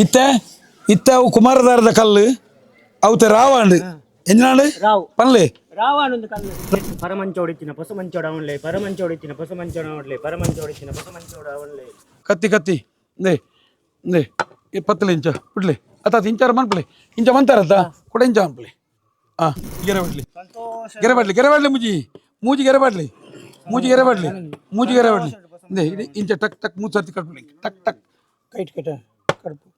ಇತ್ತ ಇತ್ತ ಅವು ಕುಮಾರಧಾರದ ಕಲ್ಲು ಅವತ್ತೆ ರಾವಾಂಡು ಎಂಜನಾಡು ರಾವ್ ಪನ್ಲೆ ರಾವಣೊಂದು ಕಲ್ಲು ಪರಮಂಚ ಹೊಡಿತಿನ ಪೊಸ ಮಂಚೋಡ ಅವನ್ಲೆ ಪರಮಂಚ ಹೊಡಿತಿನ ಪೊಸ ಮಂಚೋಡ ಅವನ್ಲೆ ಪರಮಂಚ ಹೊಡಿತಿನ ಪೊಸ ಮಂಚೋಡ ಅವನ್ಲೆ ಕತ್ತಿ ಕತ್ತಿ ದೇ ದೇ ಈ ಪತ್ತಲೆ ಇಂಚ ಬಿಡ್ಲಿ ಅತ್ತ ಇಂಚಾರ ಮನ್ಪಲೆ ಇಂಚ ಮಂತಾರತ್ತ ಕೂಡ ಇಂಚ ಮನ್ಪಲೆ ಗೆರೆಬಡ್ಲಿ ಗೆರೆಬಡ್ಲಿ ಗೆರೆಬಡ್ಲಿ ಮೂಜಿ ಗೆರೆಬಡ್ಲಿ ಮೂಜಿ ಗೆರೆಬಡ್ಲಿ ಮೂಜಿ ಗೆರೆಬಡ್ಲಿ ದೇ ಇದು ಇಂಚ ಟಕ್ ಟಕ್ ಮೂರು ಸರ್ತಿ ಕಟ್ಬಿಡಿ ಟಕ್ ಟಕ್ ಕೈಟ್ ಕೈಟ ಕಡ್ಪು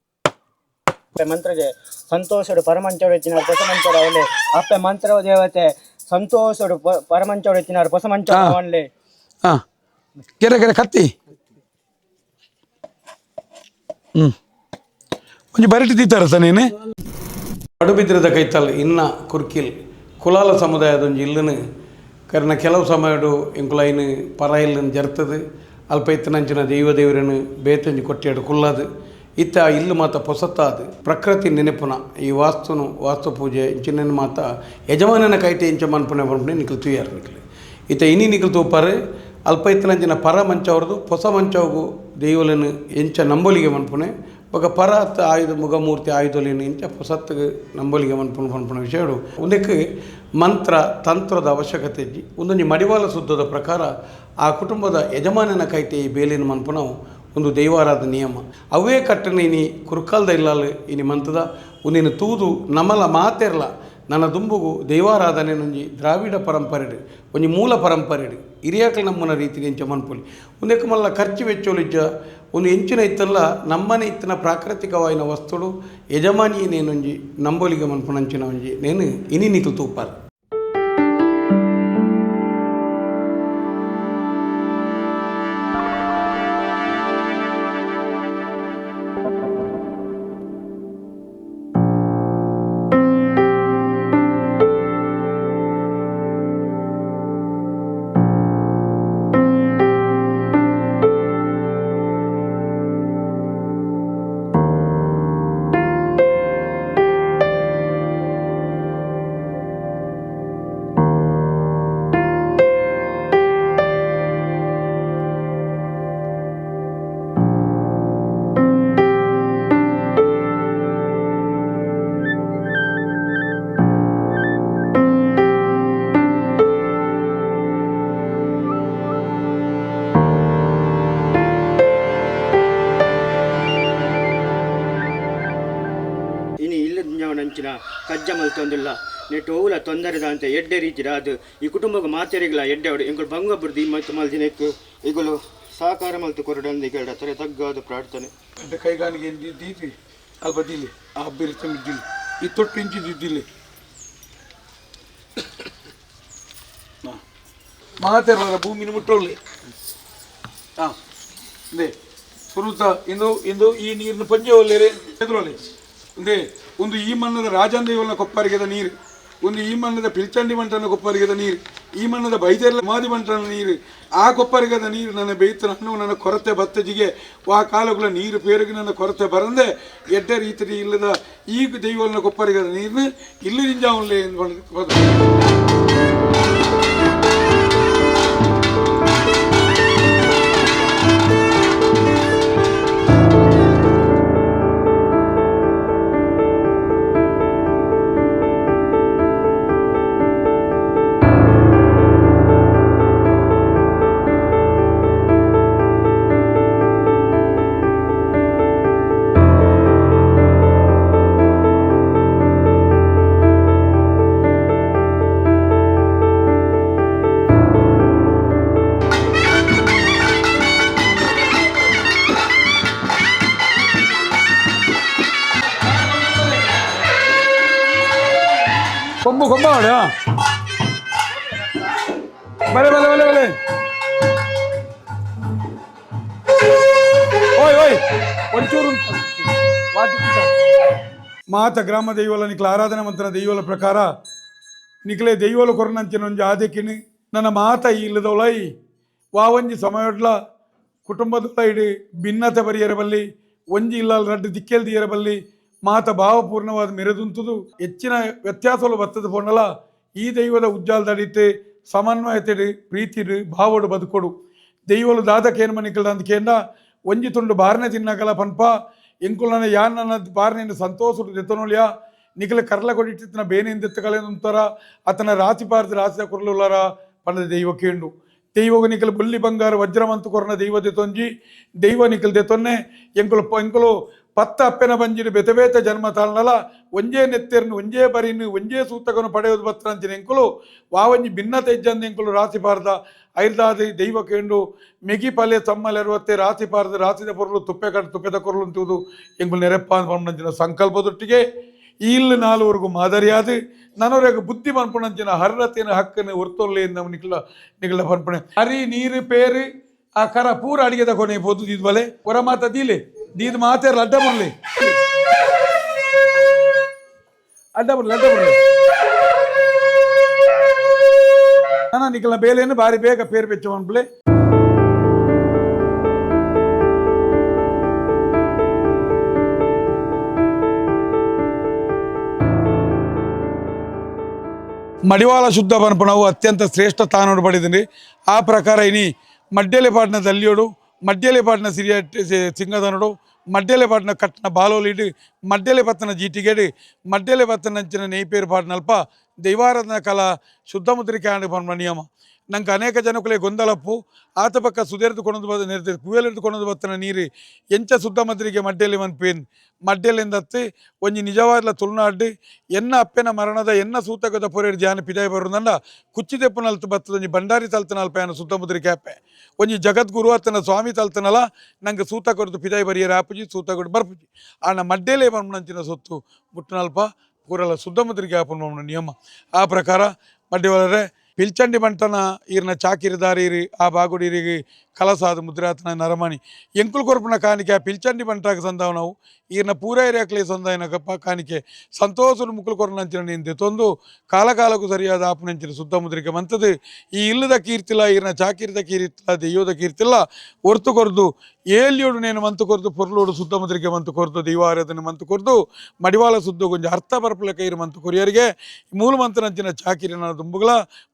ಮಂತ್ರಜೆ ಸಂತೋಷಡು ಪರಮಂಚೋಡ ಎತ್ತಿನಾರು ಪೊಸ ಮಂಚೋಡ ಅವನ್ಲೆ ಅಪ್ಪೆ ಮಂತ್ರ ದೇವತೆ ಸಂತೋಷಡು ಪರಮಂಚೋಡ ಎತ್ತಿನಾರು ಪೊಸ ಮಂಚೋಡ ಅವನ್ಲೆ ಹಾಂ ಗೆರೆ ಗೆರೆ ಕತ್ತಿ ಒಂಚು ಬರಿಟಿ ತಿತ್ತಾರತ್ತ ನೀನು ಪಡುಬಿದ್ರದ ಕೈತಲ್ ಇನ್ನ ಕುರ್ಕಿಲ್ ಕುಲಾಲ ಸಮುದಾಯದೊಂದು ಇಲ್ಲನು ಕರ್ನ ಕೆಲವು ಸಮಯಡು ಎಂಕುಲೈನು ಪರ ಇಲ್ಲನ್ನು ಜರ್ತದು ಅಲ್ಪ ಇತ್ತನಂಚಿನ ದೇವರನ್ನು ಬೇತಂಜಿ ಕೊಟ್ಟಿಯಾಡು ಕುಲ್ಲದು ಇತ್ತ ಇಲ್ಲು ಮಾತ ಪೊಸತ್ತಾದು ಪ್ರಕೃತಿ ನೆನಪುನ ಈ ವಾಸ್ತು ಪೂಜೆ ಇಂಚಿನ ಮಾತ ಯಜಮಾನನ ಕೈತೆ ಇಂಚ ಮನ್ಪುನೆ ಮನ್ಪುನೆ ನಿಖಲು ತುಯ್ಯಾರು ನಿಖಲು ಇತ್ತ ಇನಿ ನಿಖಲು ತೂಪಾರು ಅಲ್ಪ ಇತ್ತನಂಚಿನ ಪರ ಮಂಚವ್ರದು ಹೊಸ ಮಂಚವ್ಗು ದೇವಲನ್ನು ಎಂಚ ನಂಬೋಲಿಗೆ ಮನ್ಪುನೆ ఒక పరాత్ ఆయుధ ముఖమూర్తి ఆయుధలేని ఇంచ పొసత్తుగా నంబలిగా ಮನ್ಪುನ ವಿಷಯಗಳು ಒಂದಕ್ಕೆ ಮಂತ್ರ ತಂತ್ರದ ಅವಶ್ಯಕತೆ ಇಜ್ಜಿ ಒಂದೊಂದು ಮಡಿವಾಳ ಶುದ್ಧದ ಪ್ರಕಾರ ಆ ಕುಟುಂಬದ ಯಜಮಾನನ ಕೈತೆ ಈ ಬೇಲಿನ ಮನ್ಪುನ ಒಂದು ದೈವಾರಾಧ ನಿಯಮ ಅವೇ ಕಟ್ಟನೆ ಇನಿ ಕುರುಕಾಲ್ದ ಇಲ್ಲಾಲು ಇನಿ ಮಂತದ ಒಂದಿನ ತೂದು ನಮಲ ಮಾತೆರ್ಲ ನನ್ನ ದುಂಬುಗು ದೈವಾರಾಧನೆ ಒಂಜಿ ದ್ರಾವಿಡ ಪರಂಪರೆಡು ಒಂಜಿ ಮೂಲ ಪರಂಪರೆಡು ಹಿರಿಯಕಲು ನಮ್ಮನ ರೀತಿಗೆ ಇಂಚ ಮನ್ಪುಲಿ ಒಂದಕ್ಕೆ ಮಲ್ಲ ಖರ್ಚು ವೆಚ್ಚೋಲಿಜ್ಜ ಒಂದು ಎಂಚಿನ ಇತ್ತಲ್ಲ ನಮ್ಮನೆ ಇತ್ತಿನ ಪ್ರಾಕೃತಿಕವಾಯಿನ ವಸ್ತುಡು ಯಜಮಾನಿಯೇ ನೇನೊಂಜಿ ನಂಬೋಲಿಗೆ ಮನ್ಪುನಂಚಿನ ಒಂಜಿ ನೇನು ಇನಿ ನಿಖಲು ತೂಪಾರು ನಂಚಿನ ಕಜ್ಜ ಮಲ್ತೊಂದಿಲ್ಲ ನೆಟ್ಟು ಹೋಗ್ಲ ತೊಂದರೆ ಅಂತ ಎಡ್ಡೆ ರೀತಿರ ಅದು ಈ ಕುಟುಂಬಕ್ಕೆ ಮಾತೆರಿಗಿಲ್ಲ ಎಡ್ಡೆ ಅವಡು ಎಂಗಳು ಭಂಗ ಬುರ್ದಿ ಮತ್ತು ಮಲ್ದಿನಕ್ಕೆ ಈಗಲು ಸಾಕಾರ ಮಲ್ತು ಕೊರಡಂದು ಈಗ ತರ ತಗ್ಗಾದ ಪ್ರಾರ್ಥನೆ ಕೈಗಾಲಿಗೆ ದೀತಿ ಅಲ್ಪ ದಿಲ್ಲಿ ಆ ಹಬ್ಬಿರಿ ತಂದಿದ್ದಿಲ್ಲ ಈ ತೊಟ್ಟು ಇಂಚಿದ್ದಿಲ್ಲ ಮಾತೆರ ಭೂಮಿನ ಮುಟ್ಟೊಳ್ಳಿ ಹಾಂ ಅದೇ ಸುರುತ ಇಂದು ಈ ನೀರಿನ ಪಂಜೆ ಒಳ್ಳೆರೆ ಎದುರೊಳ್ಳೆ ಒಂದೇ ಒಂದು ಈ ಮಣ್ಣದ ರಾಜಾಂದೇವನ ಕೊಪ್ಪರಿಗೆದ ನೀರು ಒಂದು ಈ ಮಣ್ಣದ ಪಿಲ್ಚಂಡಿ ಮಂಟನ ಕೊಪ್ಪರಿಗೆದ ನೀರು ಈ ಮಣ್ಣದ ಬೈದೆಲ್ಲ ಮಾದಿ ಮಂಟನ ನೀರು ಆ ಕೊಪ್ಪರಿಗೆದ ನೀರು ನನ್ನ ಬೇಯ್ತು ನಾನು ನನ್ನ ಕೊರತೆ ಬತ್ತಜಿಗೆ ಆ ಕಾಲಗಳ ನೀರು ಪೇರಿಗೆ ನನ್ನ ಕೊರತೆ ಬರಂದೆ ಎಡ್ಡೆ ರೀತಿ ಇಲ್ಲದ ಈಗ ದೈವನ ಕೊಪ್ಪರಿಗೆದ ನೀರು ಇಲ್ಲಿ ನಿಂಜಾವನ್ಲೆ ಕೊಂಬು ಮಾಡು ಬಲೆ ಬಲೆ ಬಲೆ ಬಲೆ ಓಯ್ ಓಯ್ ಒಂಚೂರು ಮಾತ ಗ್ರಾಮ ದೈವಲ ನಿಕ್ಲ ಆರಾಧನಾ ಮಂತ್ರ ದೈವಲ ಪ್ರಕಾರ ನಿಕ್ಲೆ ದೈವಲ ಕೊರನಂಚಿನೊಂಜಿ ಆದೆಕಿನಿ ನನ್ನ ಮಾತ ಇಲ್ಲದೊಳೈ ವಾವಂಜಿ ಸಮಯಡ್ಲ ಕುಟುಂಬದ ಇಡಿ ಭಿನ್ನತೆ ಬರಿಯರಬಲ್ಲಿ ಒಂಜಿ ಇಲ್ಲಲ್ ರಡ್ಡು ದಿಕ್ಕೆಲ್ದಿ ಇರಬಲ್ಲಿ ಮಾತ ಭಾವಪೂರ್ಣವಾದ ಮೆರೆದುಂತುದು ಹೆಚ್ಚಿನ ವ್ಯತ್ಯಾಸಗಳು ಬರ್ತದೆ ಪೋಂಡಲ ಈ ದೈವದ ಉಜ್ಜಾಲದಡಿತ್ತೆ ಸಮನ್ವಯತೆಡು ಪ್ರೀತಿಡು ಭಾವಡು ಬದುಕೊಡು ದೈವಲು ದಾದಕೇನು ಮನಿಕಲ್ ಅಂದ್ಕೇಂಡ ಒಂಜಿ ತುಂಡು ಬಾರನೆ ತಿನ್ನಕಲ ಪನ್ಪ ಎಂಕುಲನ ಯಾನ್ ನನ್ನ ಬಾರಿನಿಂದ ಸಂತೋಷ ದೆತ್ತನೊಲಿಯ ನಿಖಲ ಕರ್ಲ ಕೊಡಿಟ್ಟಿನ ಬೇನೆಯಿಂದ ಎತ್ತಕಲೆಂತಾರ ಅತನ ರಾತಿ ಪಾರ್ದ ರಾಸಿದ ಕುರಲುಲಾರ ಪಂಡ ದೈವ ಕೇಂಡು ದೈವಗ ನಿಖಲು ಬುಲ್ಲಿ ಬಂಗಾರ ವಜ್ರವಂತು ಕೊರನ ದೈವ ದೆತೊಂಜಿ ದೈವ ನಿಖಲ್ ದೆತೊನ್ನೆ ಎಂಕುಲು ಪತ್ತ ಅಪ್ಪೆನ ಬಂಜಿನ ಬೆತಬೇತ ಜನ್ಮ ತಾಳ್ನಲ ಒಂಜೇ ನೆತ್ತೆರ್ನು ಒಂಜೇ ಬರಿನು ಒಂಜೇ ಸೂತಕನು ಪಡೆಯೋದು ಬತ್ತಂಚಿನ ಎಂಕುಲು ವಾವಂಜಿ ಭಿನ್ನತೆ ಇಜ್ಜಂದ ಎಂಕುಲು ರಾತಿ ಪಾರ್ದ ಐರ್ದಾದಿ ದೈವ ಕೇಂಡು ಮೆಗಿ ಪಲ್ಯ ತಮ್ಮಲೆರುವತ್ತೆ ರಾತಿ ಪಾರ್ದ ರಾತಿದ ಪೊರ್ಲು ತುಪ್ಪೆದ ಕೊರಲು ಅಂತಿವುದು ಎಂಕುಲು ನೆರೆಪ್ಪ ಪಂಪನಂಚಿನ ಸಂಕಲ್ಪದೊಟ್ಟಿಗೆ ಇಲ್ಲಿ ನಾಲ್ವರೆಗೂ ಮಾದರಿಯಾದ ನನವರೆಗೆ ಬುದ್ಧಿ ಪನ್ಪುಣಂಚಿನ ಹರ್ರತಿನ ಹಕ್ಕನ್ನು ಹೊರ್ತೊಲ್ಲೆ ನಮ್ಮ ನಿಖಲ ಪನ್ಪಣೆ ಹರಿ ನೀರು ಪೇರು ಆ ಕರ ಪೂರ ಅಡಿಗೆದ ಕೊನೆ ಬೋದು ದೀದ್ ಬಲೆ ಹೊರ ಮಾತ ದೀಲೆ ದೀದ್ ಮಾತೇರ್ಲ ಅಡ್ಡ ಬರ್ಲಿ ನಾನು ನಿಖಲ ಬೇಲೆಯನ್ನು ಬಾರಿ ಬೇಗ ಪೇರು ಬೆಚ್ಚ ಪನ್ಪಲೆ ಮಡಿವಾಳ ಶುದ್ಧ ಪನ್ಪಣವು ಅತ್ಯಂತ ಶ್ರೇಷ್ಠ ತಾನೋಡು ಪಡೆದಿನಿ ಆ ಪ್ರಕಾರ ಇನಿ ಮಡ್ಡೆಲೆ ಪಾಟ್ನ ದಲ್ಲಿಯೋಡು ಮಡ್ಡೆಲೆ ಪಾಟ್ನ ಸಿರಿಯ ಸಿಂಗದನೋಡು ಮಡ್ಡೆಲೆ ಪಾಟ್ನ ಕಟ್ನ ಬಾಲೋಲಿಡು ಮಡ್ಡೆಲೆ ಪತ್ತನ ಜೀಟಿಗೆಡು ಮಡ್ಡೆಲೆ ಪತ್ತನಂಚಿನ ನೆಯ್ಪೇರು ಪಾಟ್ನಲ್ಪ ದೈವಾರಾಧನಾ ಕಲಾ ಶುದ್ಧ ಮುದ್ರಿಕೆ ಆಂಡು ಪನ್ಪ ನಿಯಮ ನಂಗೆ ಅನೇಕ ಜನಕುಲೆ ಗೊಂದಲಪ್ಪು ಆತ ಪಕ್ಕ ಸುದೆರೆದುಕೊಂಡು ಬಂದು ಕುವೆಲೆರೆದುಕೊಂಡು ಬತ್ತನ ನೀರು ಎಂಚ ಶುದ್ಧ ಮುದ್ರಿಗೆ ಮಡ್ಡೆಲೆ ಮನ್ಪೇನ್ ಮಡ್ಡೆಲೆಂದತ್ತು ಒಂಜಿ ನಿಜವಾದ ತುಳುನಾಡು ಎನ್ನ ಅಪ್ಪೆನ ಮರಣದ ಎನ್ನ ಸೂತಕದ ಪೊರೆಡು ಜಾನ ಪಿದಾಯ ಬರುದಂಡ ಕುಚ್ಚಿದೆಪ್ಪು ನಲ್ತು ಬತ್ತದ ಒಂಜಿ ಭಂಡಾರಿ ತಲ್ತನ ಅಲ್ಪೆನ ಶುದ್ಧ ಮುದ್ರಿಕೆ ಆಪೆ ಒಂಜಿ ಜಗದ್ಗುರು ಅತ್ತನ ಸ್ವಾಮಿ ತಲ್ತನಲ ನಂಗೆ ಸೂತ ಕೊರತು ಪಿದಾಯ ಬರಿಯರ ಆಪುಜಿ ಸೂತ ಕೊಟ್ಟು ಬರ್ಪುಜಿ ಆನ ಮಡ್ಡೆಲೆ ಪನ್ಪುನಂಚಿನ ಸೊತ್ತು ಮುಟ್ಟನಲ್ಪ ಪೂರಲ ಶುದ್ಧ ಮುದ್ರಿಕೆ ಆಪುನ ನಿಯಮ ಆ ಪ್ರಕಾರ ಮಡ್ಡೆವಲರೆ ಪಿಲ್ಚಂಡಿ ಬಂಟನ ಈರ್ನ ಚಾಕಿರಿದಾರಿ ಆ ಬಾಗುಡಿರಿಗೆ ಕಲಸಾದ ಮುದ್ರಾತನ ನರಮಣಿ ಎಂಕುಲ್ ಕೊರ್ಪುನ ಕಾಣಿಕೆ ಆ ಪಿಲ್ಚಂಡಿ ಬಂಟಾಗ ಸಂದಾವ ನಾವು ಈರ್ನ ಪೂರೈರ್ಯಾಕ್ಲೆ ಸಂದಾಯನ ಕಪ್ಪ ಕಾಣಿಕೆ ಸಂತೋಷನು ಮುಕ್ಕಲು ಕೊರನಂಚಿನ ನಿಂತೆ ತೊಂದು ಕಾಲಕಾಲಕ್ಕೂ ಸರಿಯಾದ ಆಪುನಂಚಿನ ಶುದ್ಧ ಮುದ್ರಿಕೆ ಮಂತದು ಈ ಇಲ್ಲದ ಕೀರ್ತಿಲ್ಲ ಈರ್ನ ಚಾಕಿರಿದ ಕೀರ್ತಿಲ್ಲ ದೆಯ್ಯೋದ ಕೀರ್ತಿಲ್ಲ ಹೊರ್ತು ಕೊರ್ದು ಏಲಿಯೋಡು ನೇನು ಮಂತು ಕೊರ್ದು ಪೊರ್ಲೋಡು ಶುದ್ಧ ಮುದ್ರಿಕೆ ಮಂತು ಕೊರ್ದು ದೈವಾರಾಧನೆ ಮಂತು ಕೊರ್ದು ಮಡಿವಾಳ ಶುದ್ಧ ಕೊಂಚ ಅರ್ಥ ಬರ್ಪಲ ಕೈರು ಮಂತು ಕೊರಿಯರಿಗೆ ಮೂಲ ಮಂತ್ರನಂಚಿನ ಚಾಕಿರಿ ನನ್ನ ದುಂಬುಗಳ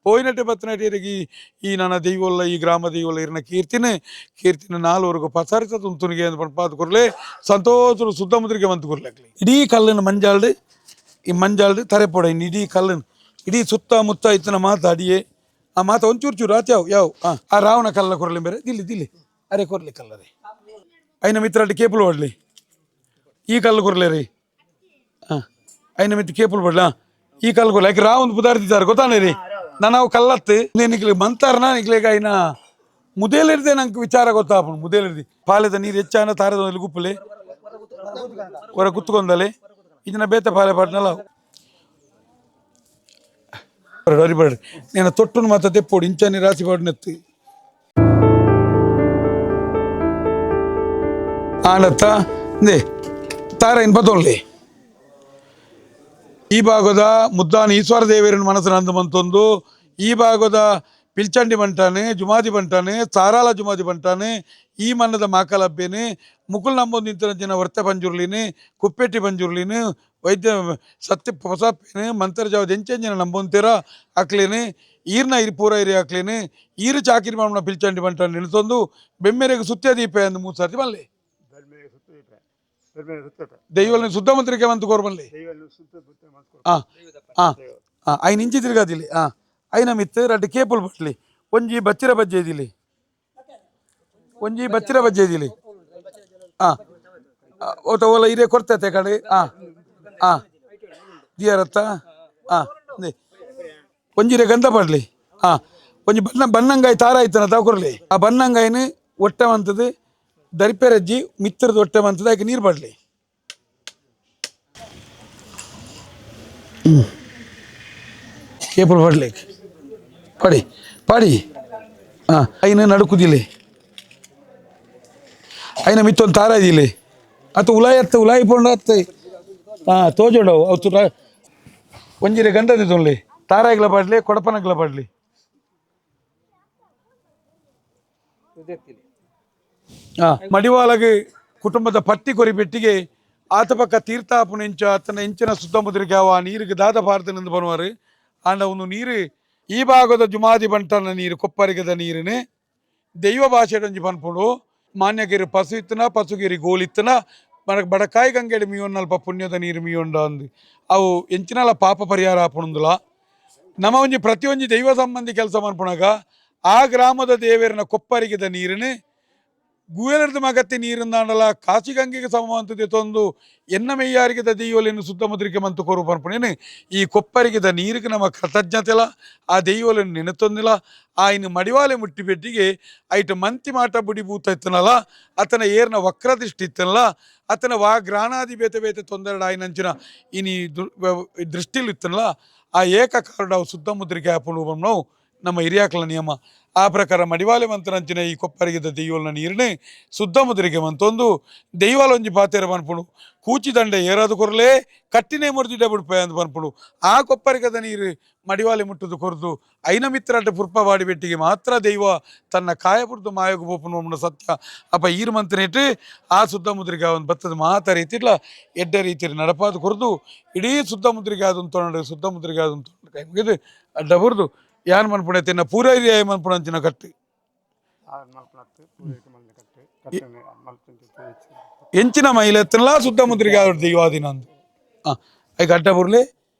ಪೋಯಿನಟೆ ಬತ್ತನಟಿಯರಿಗೆ ಈ ನನ್ನ ದೈವಲ್ಲ ಈ ಗ್ರಾಮ ದೈವಲ್ಲ ಇರನ ಕೀರ್ತಿನ ನಾಲ್ವರೆಗೂ ಪಸಾರಿಸ ತುಂತುನಿಗೆ ಪನ್ಪಾದ ಕೊರಲೆ ಸಂತೋಷರು ಶುದ್ಧ ಮುದ್ರಿಕೆ ಮಂತು ಕೊರ್ಲಾಗ್ಲಿ ಇಡೀ ಕಲ್ಲನ್ನು ಮಂಜಾಳ್ದು ಈ ಮಂಜಾಳ್ದು ತರೆಪೊಡ ಇನ್ನು ಇಡೀ ಕಲ್ಲನ್ನು ಇಡೀ ಸುತ್ತಮುತ್ತ ಇತ್ತನ ಮಾತಾಡಿಯೇ ಆ ಮಾತ ಒಂಚೂರು ಚೂರು ಆತ ಯಾವ ಆ ರಾವಣ ಕಲ್ಲ ಕೊರಲಿ ಬೇರೆ ದಿಲ್ಲಿ ಅರೆ ಕೊರ್ಲಿ ಕಲ್ಲರೆ ಐನ ಮಿತ್ರ ಅಡ್ಡಿ ಕೇಪುಲ್ ಹೊಡ್ಲಿ ಈ ಕಲ್ಲು ಕೊರ್ಲೆ ರೀ ಐನ ಮಿತ್ರ ಕೇಪುಲ್ ಬಡ್ಲ ಈ ಕಲ್ಲು ಕೊರ್ಲಿ ಯಾಕೆ ರಾವೊಂದು ಪುದಾರ್ತಿದ್ದಾರೆ ಗೊತ್ತಾನೆ ರೀ ನಾವು ಕಲ್ಲತ್ತು ನಿಕ್ಲಿ ಮಂತಾರನ ನಿಕ್ಲಿಗ ಐನ ಮುದೇಲಿರ್ದೆ ನಂಗೆ ವಿಚಾರ ಗೊತ್ತಾಪು ಮುದೇಲಿರ್ದಿ ಪಾಲೆದ ನೀರು ಹೆಚ್ಚಾನ ತಾರದ ಗುಪ್ಪಲೆ ಹೊರ ಕುತ್ಕೊಂಡಲೆ ಇದನ್ನ ಬೇತ ಪಾಲೆ ಪಾಟ್ನಲ್ಲ ಅರಿಬೇಡ್ರಿ నేను ತೊಟ್ಟುನು ಮಾತ ತೆಪ್ಪೋಡು ಇಂಚನಿ ರಾಸಿ ಪಾಡ್ನೆತ್ತಿ ಆನತ್ತ ನೇ ತಾರ ಇನ್ ಬದೊಳ್ಳಿ ಈ ಭಾಗದ ಮುದ್ದಾನ ಈಶ್ವರ ದೇವರನ ಮನಸ್ಸು ನಂದು ಬಂತೊಂದು ಈ ಭಾಗದ ಪಿಲ್ಚಂಡಿ ಬಂಟಾನೆ ಜುಮಾದಿ ಬಂಟಾನೆ ಸಾರಾಲ ಜುಮಾದಿ ಬಂಟಾನೆ ಈ ಮನ್ನದ ಮಾಕಲಬ್ಬೇನೆ ಮುಕುಲ್ ನಂಬೊಂದು ನಿಂತಿನ ಜನ ವರ್ತೆ ಪಂಜುರ್ಲಿನಿ ಕುಪ್ಪೆಟ್ಟಿ ಪಂಜುರ್ಲಿನಿ ವೈದ್ಯ ಸತ್ಯ ಹೊಸಪ್ಪೇನೆ ಮಂತ್ರ ಜಾವದ ಎಂಚೆಂಜಿನ ನಂಬೊಂತೀರ ಹಾಕ್ಲೇನೆ ಈರ್ನ ಇರು ಪೂರ ಇರಿ ಹಾಕ್ಲೇನೆ ಈರು ಚಾಕಿರಿ ಮಾಡಣ ಪಿಲ್ಚಂಡಿ ಬಂಟಾನೆ ನಿಲ್ತೊಂದು ಬೆಮ್ಮೆರೆಗೆ ಸುತ್ಯ ದೀಪ ಎಂದು 3 ಸರ್ತಿ ಬಲ್ಲೆ ದೈವಲ್ನ ಶುದ್ಧ ಮಂತ್ರಿಕೆ ಮಂತು ಕೋರ್ಬಲ್ಲೆ ಐನ್ ಇಂಚಿ ತಿರ್ಗಾದಿಲ್ಲಿ ಐನ ಮಿತ್ತು ರಡ್ಡು ಕೇಪುಲ್ ಬಟ್ಲಿ ಒಂಜಿ ಬಚ್ಚಿರ ಬಜ್ಜೆ ಇದಿಲಿ ಒಂಜಿ ಬಚ್ಚಿರ ಬಜ್ಜೆ ಇದಿಲಿ ಓತ ಓಲ ಇರೇ ಕೊಡ್ತೈತೆ ಕಡೆ ದಿಯರತ್ತ ಒಂಜಿರೆ ಗಂಧ ಪಡ್ಲಿ ಒಂಜಿ ಬನ್ನಂಗಾಯಿ ತಾರ ಆಯ್ತನ ತಗೊರ್ಲಿ ಆ ಬನ್ನಂಗಾಯಿನ ಒಟ್ಟೆ ಮಂತದ್ದು ದರಿಪೆರಜ್ಜಿ ಮಿತ್ರದ ಹೊಟ್ಟೆ ಬಂತದ ಯಾಕೆ ನೀರು ಬಡ್ಲಿ ಕೇಪುಲ್ ಬಡ್ಲಿಕ್ಕೆ ಪಾಡಿ ಐನ ನಡುಕುದಿಲೆ ಐನ ಮಿತ್ತೊಂದು ತಾರ ಇದಿಲೆ ಅಥವಾ ಉಲಾಯಿ ಪೊಂಡ ಅತ್ತೆ ತೋಜೋಡವು ಅವತ್ತು ಒಂಜಿರೆ ಗಂಡದ ತೊಳ್ಳಿ ತಾರಾಗ್ಲ ಪಾಡ್ಲಿ ಕೊಡಪನಗ್ಲ ಪಾಡ್ಲಿ ಮಡಿವಾಳಗೆ ಕುಟುಂಬದ ಪಟ್ಟಿ ಕೊರಿ ಬೆಟ್ಟಿಗೆ ಆತ ಪಕ್ಕ ತೀರ್ಥಾಪುನ ಇಂಚ ಆತನ ಇಂಚಿನ ಶುದ್ಧ ಮುದ್ರಿಕೆ ಅವ ನೀರಿಗೆ ದಾದ ಭಾರತನಿಂದ ಬರುವಾರು ಆಂಡ ಒಂದು ನೀರು ಈ ಭಾಗದ ಜುಮಾದಿ ಬಂಟನ ನೀರು ಕೊಪ್ಪರಿಗದ ನೀರಿನ ದೈವ ಭಾಷೆಡೊಂಜಿ ಪನ್ಪುಡು ಮಾನ್ಯಗಿರಿ ಪಸು ಇತ್ತನ ಪಸುಗಿರಿ ಗೋಲಿತ್ತನ మనకు బడకాయ గంగేడు మీ ఉన్నಲ್ಪ ಪುಣ್ಯದ ನೀರು ಮೀ ಉಂಡ ಅಂದು ಅವು ಎಂಚಿನಲ ಪಾಪ ಪರಿಹಾರ ಆಪುಣುಂದುಲ ನಮ್ಮ ಒಂಜಿ ಪ್ರತಿಯೊಂದು ದೈವ ಸಂಬಂಧಿ ಕೆಲಸ ಮನ್ಪುಣಗ ಆ ಗ್ರಾಮದ ದೇವರಿನ ಕೊಪ್ಪರಿಗಿದ ನೀರನ್ನು ಗುವೆಲರ್ದು ಮಗತ್ತಿ ನೀರಿಂದಾಂಡಲ ಕಾಶಿ ಗಂಗೆಗೆ ಸಮವಂತದೆ ತೊಂದು ಎನ್ನ ಮೆಯ್ಯಾರಿಗಿದ ದೈವಲಿನ ಸುತ್ತಮುದ್ರಿಕೆ ಮಂತು ಕೊರು ಪನ್ಪುಣೇನು ಈ ಕೊಪ್ಪರಿಗಿದ ನೀರಿಗೆ ನಮ್ಮ ಕೃತಜ್ಞತೆಲ ಆ ದೈವಲಿನ ನೆನೆತೊಂದಿಲ್ಲ ಆಯ್ನ ಮಡಿವಾಲೆ ಮುಟ್ಟಿ ಬೆಟ್ಟಿಗೆ ಐಟ ಮಂತಿ ಮಾಟ ಬುಡಿ ಬೂತ ಇತ್ತನಲ್ಲ ಅತನ ಏರ್ನ ವಕ್ರದೃಷ್ಟಿ ಇತ್ತನಲ್ಲ ಅತನ ವಾ ಗ್ರಾಣಾದಿ ಬೇತೆ ಬೇತೆ ತೊಂದರೆ ಆಯ್ನಂಚಿನ ಇನಿ ದೃಷ್ಟಿಲಿ ಇತ್ತನಲ್ಲ ಆ ಏಕ ಕಾರಣ ಸುತ್ತಮುದ್ರಿಕೆ ಆಪುಣು ನಾವು ನಮ್ಮ ಹಿರಿಯಾಕಲ ನಿಯಮ ಆ ಪ್ರಕಾರ ಮಡಿವಾಲೆ ಮಂತರಂಚಿನ ಈ ಕೊಪ್ಪರಿಗಿದ್ದ ದೈವಲ್ನ ನೀರನ್ನೇ ಸುತ್ತಮುದ್ರಿಗೆ ಮಂತೊಂದು ದೈವಾಲೊಂಜಿ ಪಾತೆರ ಪನ್ಪುಣು ಕೂಚಿದಂಡೆ ಏರಾದು ಕೊರಲೇ ಕಟ್ಟಿನೇ ಮುರಿದಿಡ ಬಿಡ್ಪಾಯ ಅಂತ ಪನ್ಪುಣು ಆ ಕೊಪ್ಪರಿಗದ ನೀರು ಮಡಿವಾಲೆ ಮುಟ್ಟುದು ಕೊರದು ಐನ ಮಿತ್ರಾಟ ಪುರ್ಪ ಬಾಡಿ ಬೆಟ್ಟಿಗೆ ಮಾತ್ರ ದೈವ ತನ್ನ ಕಾಯ ಪುರ್ದು ಮಾಯೋಗ ಬೋಪುನ ಸತ್ಯ ಅಪ್ಪ ಈರು ಮಂತನೇಟು ಆ ಸುತ್ತಮುದ್ರಿಗೆ ಒಂದು ಬತ್ತದ ಮಾತ ರೀತಿಲ್ಲ ಎಡ್ಡ ರೀತಿಯಲ್ಲಿ ನಡಪಾದು ಕೊರದು ಇಡೀ ಸುತ್ತಮುದ್ರಿಗೆ ಅದನ್ನು ತೊಗೊಂಡು ಸುತ್ತಮುದ್ರಿಗೆ ಅದನ್ನು ತೊಗೊಂಡು ಕೈ ಮುಗಿದು ಅಡ್ಡ ಬುರ್ದು ಯಾನ್ ಮನ್ಪುಣೆ ತಿನ್ನ ಪೂರ ಮನ್ಪುಣ ಅಂಚಿನ ಕಟ್ಟಿ ಎಂಚಿನ ಮೈಲೆ ಎತ್ತನಲ್ಲ ಸುತ್ತಮುದ್ರಿಗೆ ಆಡ್ದು ಯುವಾದಿನ ಅಂದು ಅಯ್ಯ ಗಡ್ಡ ಬುರ್ಲೆ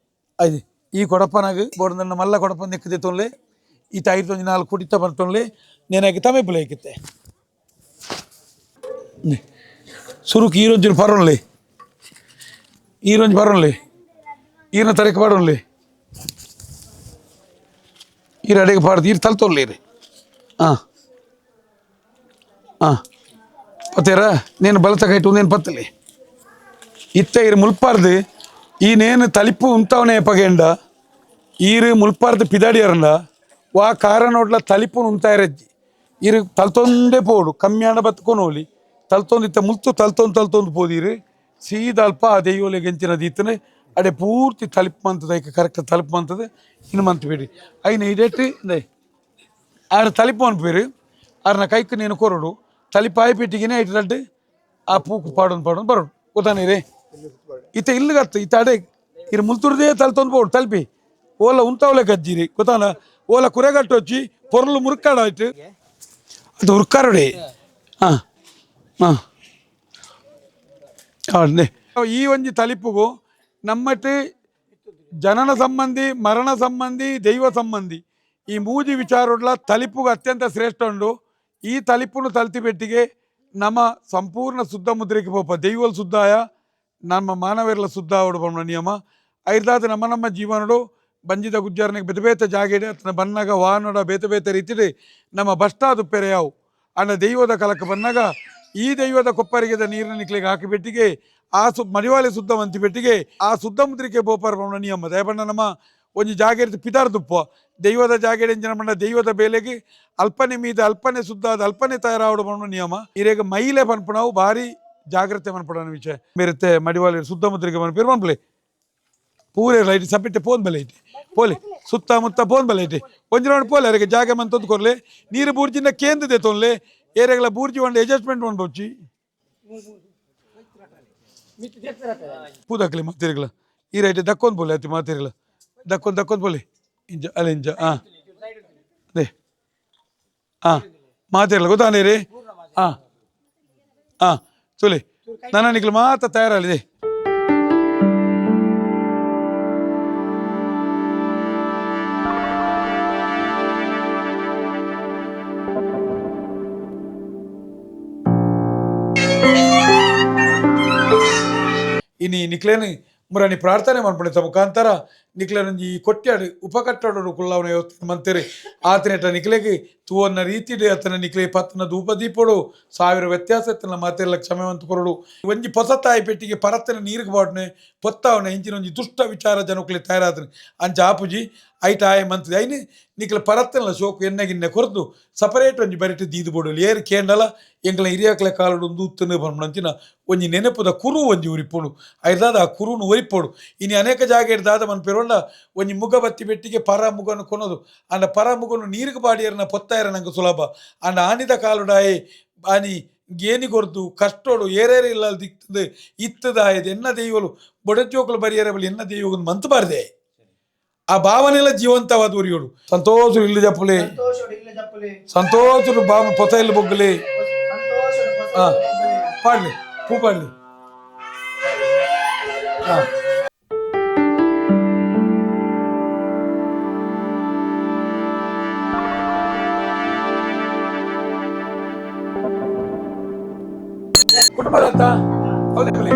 ಅದು ಈ ಕೊಡಪ್ಪನಾಗ ಬೋರ್ದನ್ನ ಮಲ್ಲ ಕೊಡಪ್ಪ ನೆಕ್ಕದೆ ತೊನ್ಲೆ ಈ ತಾಯಿರ್ತೊಂದು 4 ಕುಡಿತ ಬರ್ತೊನ್ಲೆ ನೇನಾಗಿ ತಮೆ ಬುಲೇಕಿತ್ತೆ ಸುರುಕು ಈರೊಂಜಿನ ಪರೋನ್ಲೆ ಈರೊಂಜಿ ಪರೋನ್ಲೆ ಈರ್ನ ತರಕ ಪಾಡೋನ್ಲೆ ಈರು ಅಡೆಗೆ ಪಾಡ್ದು ಈರು ತಲ್ತೊಲ್ಲೇರಿ ಹಾಂ ಹಾಂ ಪತ್ತೇರ ನೇನು ಬಲತ ಕೈಟು ನೇನು ಪತ್ತಲೆ ಇತ್ತ ಇರು ಮುಲ್ಪಾರ್ದು ಈ ನೇನು ತಲಿಪು ಉಂತವನೇ ಪಗೆಂಡ ಈರು ಮುಲ್ಪಾರ್ದು ಪಿದಾಡಿಯರಂಡ ವಾ ಕಾರ ನೋಡ್ಲ ತಲಿಪು ಉಂತಾಯಿರಜ್ಜಿ ಇರು ತಲ್ತೊಂದೇ ಪೋಡು ಕಮ್ಮಿ ಆಂಡ ಬತ್ಕೊಂಡು ಹೋಲಿ ತಲ್ತೊಂದು ಇತ್ತ ಮುಲ್ತು ತಲ್ತೊಂದು ಪೋದಿರು ಸೀದಲ್ಪ ಆ ದೈವಲೆ ಗೆಂಚಿನ ದೀತನೆ ಅಡೆ ಪೂರ್ತಿ ತಲಿಪು ಮಂತದ ಈಗ ಕರೆಕ್ಟ್ ತಲಿಪು ಮಂತದ ಇನ್ನು ಮಂತ್ ಬೇಡಿ ಐನ ಇಡೇಟು ಆರ ತಲಿಪು ಅನ್ಪೇರು ಆರ್ನ ಕೈಕ್ ನೀನು ಕೊರಡು ತಲಿಪಾಯಿ ಪೆಟ್ಟಿಗೆನೇ ಐಟು ರಡ್ಡು ಆ ಪೂಕು ಪಾಡೋನು ಬರೋಡು ಗೊತ್ತಾನೆ ರೇ ಇತ್ತ ಇಲ್ಲಿಗತ್ತು ಇತ್ತ ಅಡೆ ಇರು ಮುಲ್ತುರ್ದೇ ತಲ್ತೊಂದು ಬೋಡು ತಲ್ಪಿ ಓಲ ಉಂತವಲೆ ಗಜ್ಜಿರಿ ಗೊತ್ತಾನ ಓಲ ಕುರೆಗಟ್ಟು వచ్చి ಪೊರ್ಲು ಮುರುಕಾಡ ಆಯ್ತು ಅದು ಹುರ್ಕಾರಡೆ ಹಾಂ ಹಾಂ ಅದೇ ಈ ಒಂಜಿ ತಲಿಪುಗು ನಮ್ಮಟ್ಟು ಜನನ ಸಂಬಂಧಿ ಮರಣ ಸಂಬಂಧಿ ದೈವ ಸಂಬಂಧಿ ಈ ಮೂಜಿ ವಿಚಾರಡ್ಲ ತಲಿಪುಗು ಅತ್ಯಂತ ಶ್ರೇಷ್ಠ ಉಂಡು ಈ ತಲಿಪುನು ತಲ್ತಿ ಬೆಟ್ಟಿಗೆ ನಮ್ಮ ಸಂಪೂರ್ಣ ಶುದ್ಧ ಮುದ್ರೆಗೆ ಪೋಪ ದೈವಲ್ ಶುದ್ಧಾಯ ನಮ್ಮ ಮಾನವರೆಲ್ಲ ಶುದ್ಧ ಅವಡು ನಿಯಮ ಐರ್ದಾದ ನಮ್ಮ ಜೀವನಡು ಬಂಜಿದ ಗುಜ್ಜಾರನಿಗೆ ಬೇತೆ ಬೇತೆ ಜಾಗೆಡೆ ಅತನ ಬನ್ನಾಗ ವಾಹನಡ ಬೇತೆ ಬೇತೆ ರೀತಿಡೆ ನಮ್ಮ ಬಷ್ಟಾದು ಪೆರೆಯಾವು ಅನ್ನ ದೈವದ ಕಲಕ ಬನ್ನಾಗ ಈ ದೈವದ ಕೊಪ್ಪರಿಗೆದ ನೀರಿನ ನಿಕ್ಲಿಗೆ ಹಾಕಿ ಬೆಟ್ಟಿಗೆ ಆ ಮಡಿವಾಳೆ ಶುದ್ಧ ಮಂತಿ ಬೆಟ್ಟಿಗೆ ಆ ಶುದ್ಧ ಮುದ್ರಿಕೆ ಬೋಪಾರ ನಿಯಮ ದಯಬಣ್ಣ ನಮ್ಮ ಒಂಜಿ ಜಾಗೆರ್ದು ಪಿದಾರ್ದುಪ್ಪ ದೈವದ ಜಾಗೆಡೆ ಎಂಜಿನ ಬಣ್ಣ ದೈವದ ಬೇಲೆಗೆ ಅಲ್ಪನೆ ಮೀದ ಅಲ್ಪನೆ ಶುದ್ಧ ಅದು ಅಲ್ಪನೆ ತಯಾರಾವಡು ಬಣ್ಣ ನಿಯಮ ಇರೇಗ ಮೈಲೆ ಪನ್ಪುಣವು ಭಾರಿ ಜಾಗ್ರತೆ ಮನ್ಪಡನ ವಿಷಯ ಮೇರತ್ತೆ ಮಡಿವಾಳೆ ಶುದ್ಧ ಮುದ್ರಿಕೆ ಮನ್ಪಿರ್ ಮನ್ಪಲೆ ಪೂರೇ ಲೈಟ್ ಸಪೆಟ್ಟೆ ಪೋನ್ ಬಲೆ ಐತೆ ಪೋಲೆ ಸುತ್ತಮುತ್ತ ಪೋನ್ ಬಲೆ ಐತೆ ಒಂಜಿ ರೌಂಡ್ ಪೋಲೆ ಅವರಿಗೆ ಜಾಗ ಮಂತೊಂದು ಕೊರ್ಲೆ ನೀರು ಬೂರ್ಜಿಂದ ಕೇಂದ್ರದೆ ತೊನ್ಲೆ ಏರೆಗಳ ಬೂರ್ಜಿ ಒಂದು ಅಡ್ಜಸ್ಟ್ಮೆಂಟ್ ಮಾಡ್ಬೋಚಿ ಪೂದಾಕ್ಲಿ ಮಾತಿರಿಗಳ ಈ ರೈಟ್ ದಕ್ಕೊಂದು ಬೋಲೆ ಆಯ್ತು ಮಾತಿರಿಗಳ ದಕ್ಕೊಂದು ಬೋಲೆ ಇಂಜ ಅಲ್ಲ ಇಂಜ ಹಾಂ ಅದೇ ಹಾಂ ಮಾತಿರಲ್ಲ ಗೊತ್ತಾನೆ ರೀ ಹಾಂ ಹಾಂ ಚೊಲೆ ನನ್ನ ನಿಕ್ಲು ಮಾತ್ರ ತಯಾರಲ್ಲಿದೆ ಇನಿ ನಿಕ್ಲೇನು ಮುರಾನಿ ಪ್ರಾರ್ಥನೆ ಮಾಡ್ಪಣಿತ ಮುಖಾಂತರ ನಿಕ್ಲನಂಜಿ ಕೊಟ್ಟಾಡು ಉಪಕಟ್ಟಡು ಕುಳ್ಳವನ ಮಂತೆರೆ ಆತನೆಟ ನಿಕ್ಲೆಗೆ ತೂವನ್ನ ರೀತಿಡೆ ಆತನ ನಿಕ್ಲೆ ಪತ್ತನ ಧೂಪ ದೀಪಡು 1000 ವ್ಯತ್ಯಾಸ ಎತ್ತನ ಮಾತೆಲ್ಲ ಕ್ಷಮೆವಂತ ಕೊರಡು ಒಂಜಿ ಪೊಸತಾಯಿ ಪೆಟ್ಟಿಗೆ ಪರತ್ತನ ನೀರಿಗೆ ಬಾಡ್ನೆ ಪೊತ್ತಾವನ ಇಂಚಿನ ಒಂಜಿ ದುಷ್ಟ ವಿಚಾರ ಜನಕ್ಲೆ ತಯಾರಾತನೆ ಅಂಚ ಆಪುಜಿ ಐಟ ಆಯ ಮಂತದೆ ಐನು ನಿಕ್ಲ ಪರತ್ತನಲ್ಲ ಶೋಕು ಎಣ್ಣೆಗಿನ್ನೆ ಕೊರದು ಸಪರೇಟ್ ಒಂಜಿ ಬರಿಟ್ಟು ದೀದು ಬೋಡಲಿ ಏರು ಕೇಂಡಲ ಎಂಕಲ ಹಿರಿಯಾಕ್ಲೆ ಕಾಲಡು ಒಂದು ಉತ್ತನೆ ಬಂಪಣಂಚಿನ ಒಂಜಿ ನೆನಪುದ ಕುರು ಒಂಜಿ ಉರಿಪೋಡು ಐದಾದ ಆ ಕುರುನು ಒರಿಪೋಡು ಇನಿ ಅನೇಕ ಜಾಗ ಇಡ್ದಾದ ಮನ್ ಪೆರೋಂಡ ಒಂಜಿ ಮುಗ ಬತ್ತಿ ಬೆಟ್ಟಿಗೆ ಪರ ಮುಗನು ಕೊನೋದು ಅಂಡ ಪರ ಮುಗನು ನೀರಿಗೆ ಬಾಡಿಯರನ ಪೊತ್ತಾಯರ ನಂಗೆ ಸುಲಭ ಅಂಡ ಆನಿದ ಕಾಲುಡಾಯೆ ಆನಿ ಗೇನಿ ಕೊರ್ದು ಕಷ್ಟೋಡು ಏರೇರೆ ಇಲ್ಲ ದಿಕ್ತದೆ ಇತ್ತದಾಯದು ಎನ್ನ ದೈವಲು ಬೊಡಜೋಕಲು ಬರಿಯರ ಬಳಿ ಎನ್ನ ದೈವಗಳು ಮಂತಬಾರ್ದೆ ಆ ಭಾವನೆಲ್ಲ ಜೀವಂತವಾದ ಉರಿಯೋಡು ಸಂತೋಷರು ಇಲ್ಲ ಜಪ್ಪಲೆ ಸಂತೋಷರು ಬಾಮ ಪೊತ ಇಲ್ಲ ಬೊಗ್ಗಲೆ ಪಾಡ್ಲಿ ಪೂ ಪಾಡ್ಲಿ ಕುಟುಂಬದತ್ತ ಹೌದೇ ಬಲೆ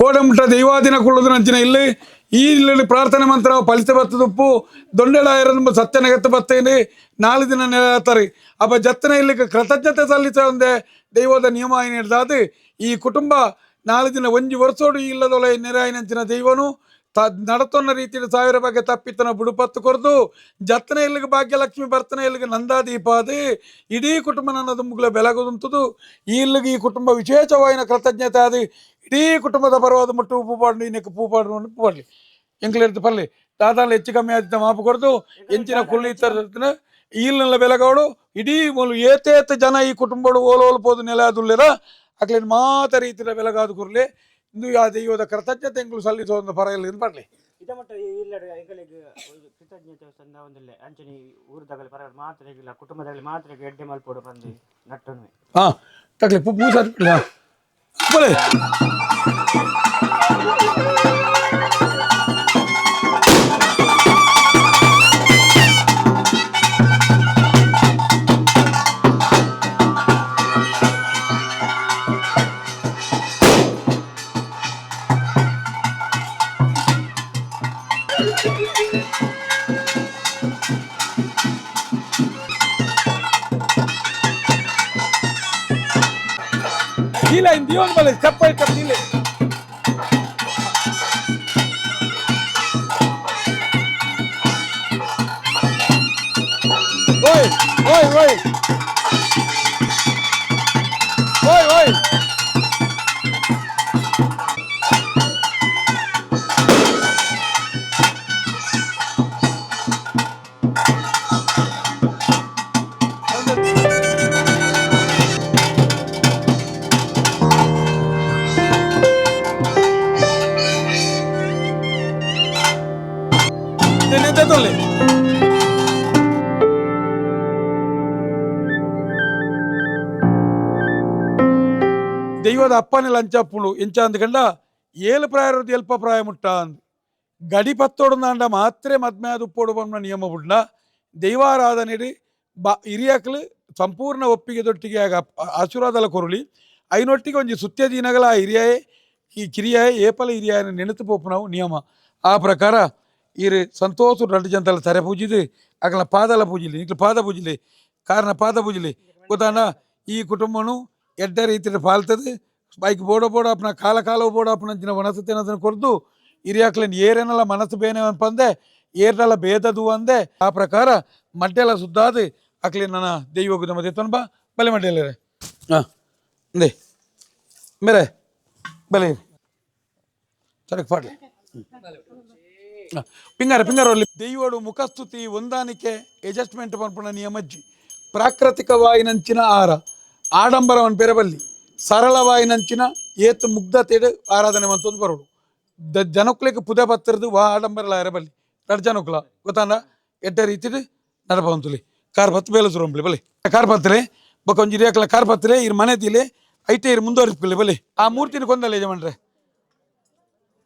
ಕೋಡಮುಟ್ಟ ದೈವಾದಿನ ಕುಳ್ಳದು ನಂಚಿನ ಇಲ್ಲಿ ಈ ಇಲ್ಲಿ ಪ್ರಾರ್ಥನೆ ಮಂತ್ರ ಫಲಿತ ಬತ್ತದುಪ್ಪು ದೊಂಡೆಳಾಯರನ್ನು ಸತ್ಯನಗತ್ತು ಬತ್ತೇನೆ 4 ದಿನ ನೆಲೆಯಾತಾರೆ ಅಪ್ಪ ಜತ್ತನ ಇಲ್ಲಿ ಕೃತಜ್ಞತೆ ಸಲ್ಲಿಸ ಒಂದೇ ದೈವದ ನಿಯಮ ಏನು ಹಿಡ್ದಾದು ಈ ಕುಟುಂಬ 4 ದಿನ ಒಂಜಿ ವರ್ಷೋಡು ಇಲ್ಲದೊಳೆ ನೆರೆಯಾಯಿನಂಚಿನ ದೈವನು ನಡತೊನ್ನ ರೀತಿಯಲ್ಲಿ 1000 ಬಗ್ಗೆ ತಪ್ಪಿತನ ಬುಡುಪತ್ತು ಕೊರದು ಜತ್ತನ ಇಲ್ಲಿಗೆ ಭಾಗ್ಯಲಕ್ಷ್ಮಿ ಬರ್ತನ ಇಲ್ಲಿಗೆ ನಂದಾದೀಪ ಅದು ಇಡೀ ಕುಟುಂಬ ನನ್ನ ದುಂಬುಗಳ ಬೆಳಗುದಂಥದ್ದು ಇಲ್ಲಿಗೆ ಈ ಕುಟುಂಬ ವಿಶೇಷವಾಯಿನ ಕೃತಜ್ಞತೆ ಅದು ಇಡೀ ಕುಟುಂಬದ ಪರವಾದ ಮುಟ್ಟು ಉಪ್ಪು ಪಾಡು ಇನ್ನಕ್ಕೆ ಪೂ ಪಾಡು ಉಪ್ಪು ಪಾಡಲಿ ಎಂಕ್ಲಿರ್ದು ಪರ್ಲಿ ದಾದಾಲ ಹೆಚ್ಚು ಕಮ್ಮಿ ಆದಿತ್ತ ಮಾಪು ಕೊರದು ಎಂಚಿನ ಕುಳ್ಳಿ ಇತ್ತ ಈಲ್ನೆಲ್ಲ ಬೆಳಗೋಡು ಇಡೀ ಏತೇತ ಜನ ಈ ಕುಟುಂಬಡು ಓಲೋಲು ಪೋದು ನೆಲೆ ಅದುಲ್ಲೆರ ಅಕ್ಲೇನು ಮಾತ ರೀತಿಯ ಬೆಳಗಾದು ಕುರ್ಲಿ ಇಂದು ಆ ದೈವದ ಕೃತಜ್ಞತೆ ಎಂಗಳು ಸಲ್ಲಿಸುವ ಪರ ಇಲ್ಲ ಪಡ್ಲಿ ಇದಮಟ್ಟ ಇಲ್ಲಡ ಎಂಗಳಿಗೆ ಕೃತಜ್ಞತೆ ಸಂದ ಒಂದಿಲ್ಲ ಅಂಚನಿ ಊರದಾಗಲಿ ಪರ ಮಾತ್ರ ಇಲ್ಲ ಕುಟುಂಬದಲ್ಲಿ ಮಾತ್ರ ಎಡ್ಡೆ ಮಲ್ಪೋಡು ಬಂದು ನಟ್ಟನು ಹಾ ತಕ್ಲಿ ಪೂಸ बोले Gila Indión, vale, escapa el capile. Voy, voy, voy. Voy, voy. Dole. ದೈವದ ಅಪ್ಪನೇ ಲಂಚಪ್ಪುಳು ಎಂಚ ಅಂದ್ಕಂಡ 7 ಪ್ರಾಯರದ್ದು ಎಲ್ಪ ಪ್ರಾಯ ಮುಟ್ಟ ಅಂದ್ ಗಡಿ ಪತ್ತೋಡುಂದಾಂಡ ಮಾತ್ರೆ ಮದ್ಮೆ ಅದು ಉಪ್ಪೋಡು ಬಂದ ನಿಯಮ ಬುಡ್ಲ ದೈವಾರಾಧನೆ ಹಿರಿಯಕಲು ಸಂಪೂರ್ಣ ಒಪ್ಪಿಗೆ ದೊಟ್ಟಿಗೆ ಆಗ ಆಶೀರ್ವಾದಲ ಕೊರಲಿ ಐನೊಟ್ಟಿಗೆ ಒಂಜಿ ಸುತ್ಯ ದಿನಗಳ ಹಿರಿಯೇ ಈ ಕಿರಿಯೇ ಏಪಲ ಹಿರಿಯನ ನೆನೆತು ಪೋಪು ನಾವು ನಿಯಮ ಆ ಪ್ರಕಾರ ಇರು ಸಂತೋಷ 2 ಜನತಲ ತರೆ ಪೂಜಿದು ಅಗಲ ಪಾದಲ ಪೂಜಿಲಿ ಇಟ್ಲು ಪಾದ ಪೂಜಿಲಿ ಕಾರಣ ಪಾದ ಪೂಜಿಲಿ ಗೊತ್ತಾನ ಈ ಕುಟುಂಬನು ಎಡ್ಡ ರೀತಿಯ ಪಾಲ್ತದೆ ಬೈಕ್ ಬೋಡೋ ಬೋಡ ಅಪ್ಪನ ಕಾಲ ಬೋಡ ಅಪ್ಪನ ಅಂಚಿನ ವನಸತೆ ಅನ್ನೋದನ್ನು ಕೊರದು ಹಿರಿಯಾಕ್ಲೇನು ಏರೇನಲ್ಲ ಮನಸ್ಸು ಬೇನೆ ಅನ್ಪಂದೆ ಏರ್ನೆಲ್ಲ ಭೇದದು ಅಂದೆ ಆ ಪ್ರಕಾರ ಮಡ್ಡೆಲ್ಲ ಸುದ್ದಾದು ಅಕ್ಲಿ ನನ್ನ ದೈವ ಗುದ ಮತ್ತೆ ತೊನ್ಬ ಬಲೆ ಮಡ್ಡೆಲ್ಲ ಹಾಂ ಅಂದೆ ಮೇರೆ ಬಲೆ ಸರಕ್ ಪಾಡ್ಲಿ ಪಿಂಗಾರ ದೈವಡು ಮುಖಸ್ತುತಿ ಹೊಂದಾಣಿಕೆ ಅಡ್ಜಸ್ಟ್ಮೆಂಟ್ ಪನ್ಪುಣ ನಿಯಮಜ್ಜಿ ಪ್ರಾಕೃತಿಕವಾಯಿನಂಚಿನ ಆಹಾರ ಆಡಂಬರವನ್ನು ಪೆರಬಲ್ಲಿ ಸರಳವಾಯಿನಂಚಿನ ಏತು ಮುಗ್ಧತೆಡು ಆರಾಧನೆ ಮಂತೊಂದು ಬರೋಡು ಜನಕ್ಲಿಗೆ ಪುದೆ ಬತ್ತಿರದು ವಾ ಆಡಂಬರಲ ಎರಬಲ್ಲಿ 2 ಜನಕ್ಲ ಗೊತ್ತಾಂಡ ಎಡ್ಡ ರೀತಿಡು ನಡಪಂತುಲಿ ಕಾರ್ ಪತ್ತು ಬೇಲ ಸುರಂಬ್ಲಿ ಬಲೆ ಕಾರ್ ಪತ್ತಲೆ ಬೊಕ್ಕ ಒಂಜಿ ರೇಕ್ಲ ಕಾರ್ ಪತ್ತಲೆ ಇರ್ ಮನೆ ತಿಲೆ ಐಟೆ ಇರ್ ಮುಂದುವರಿಸ್ಬಿಲ್ಲಿ ಬಲೆ ಆ ಮೂರ್ತಿನ ಕೊಂದಲ್ಲ ಯಜಮಾನ್ರೆ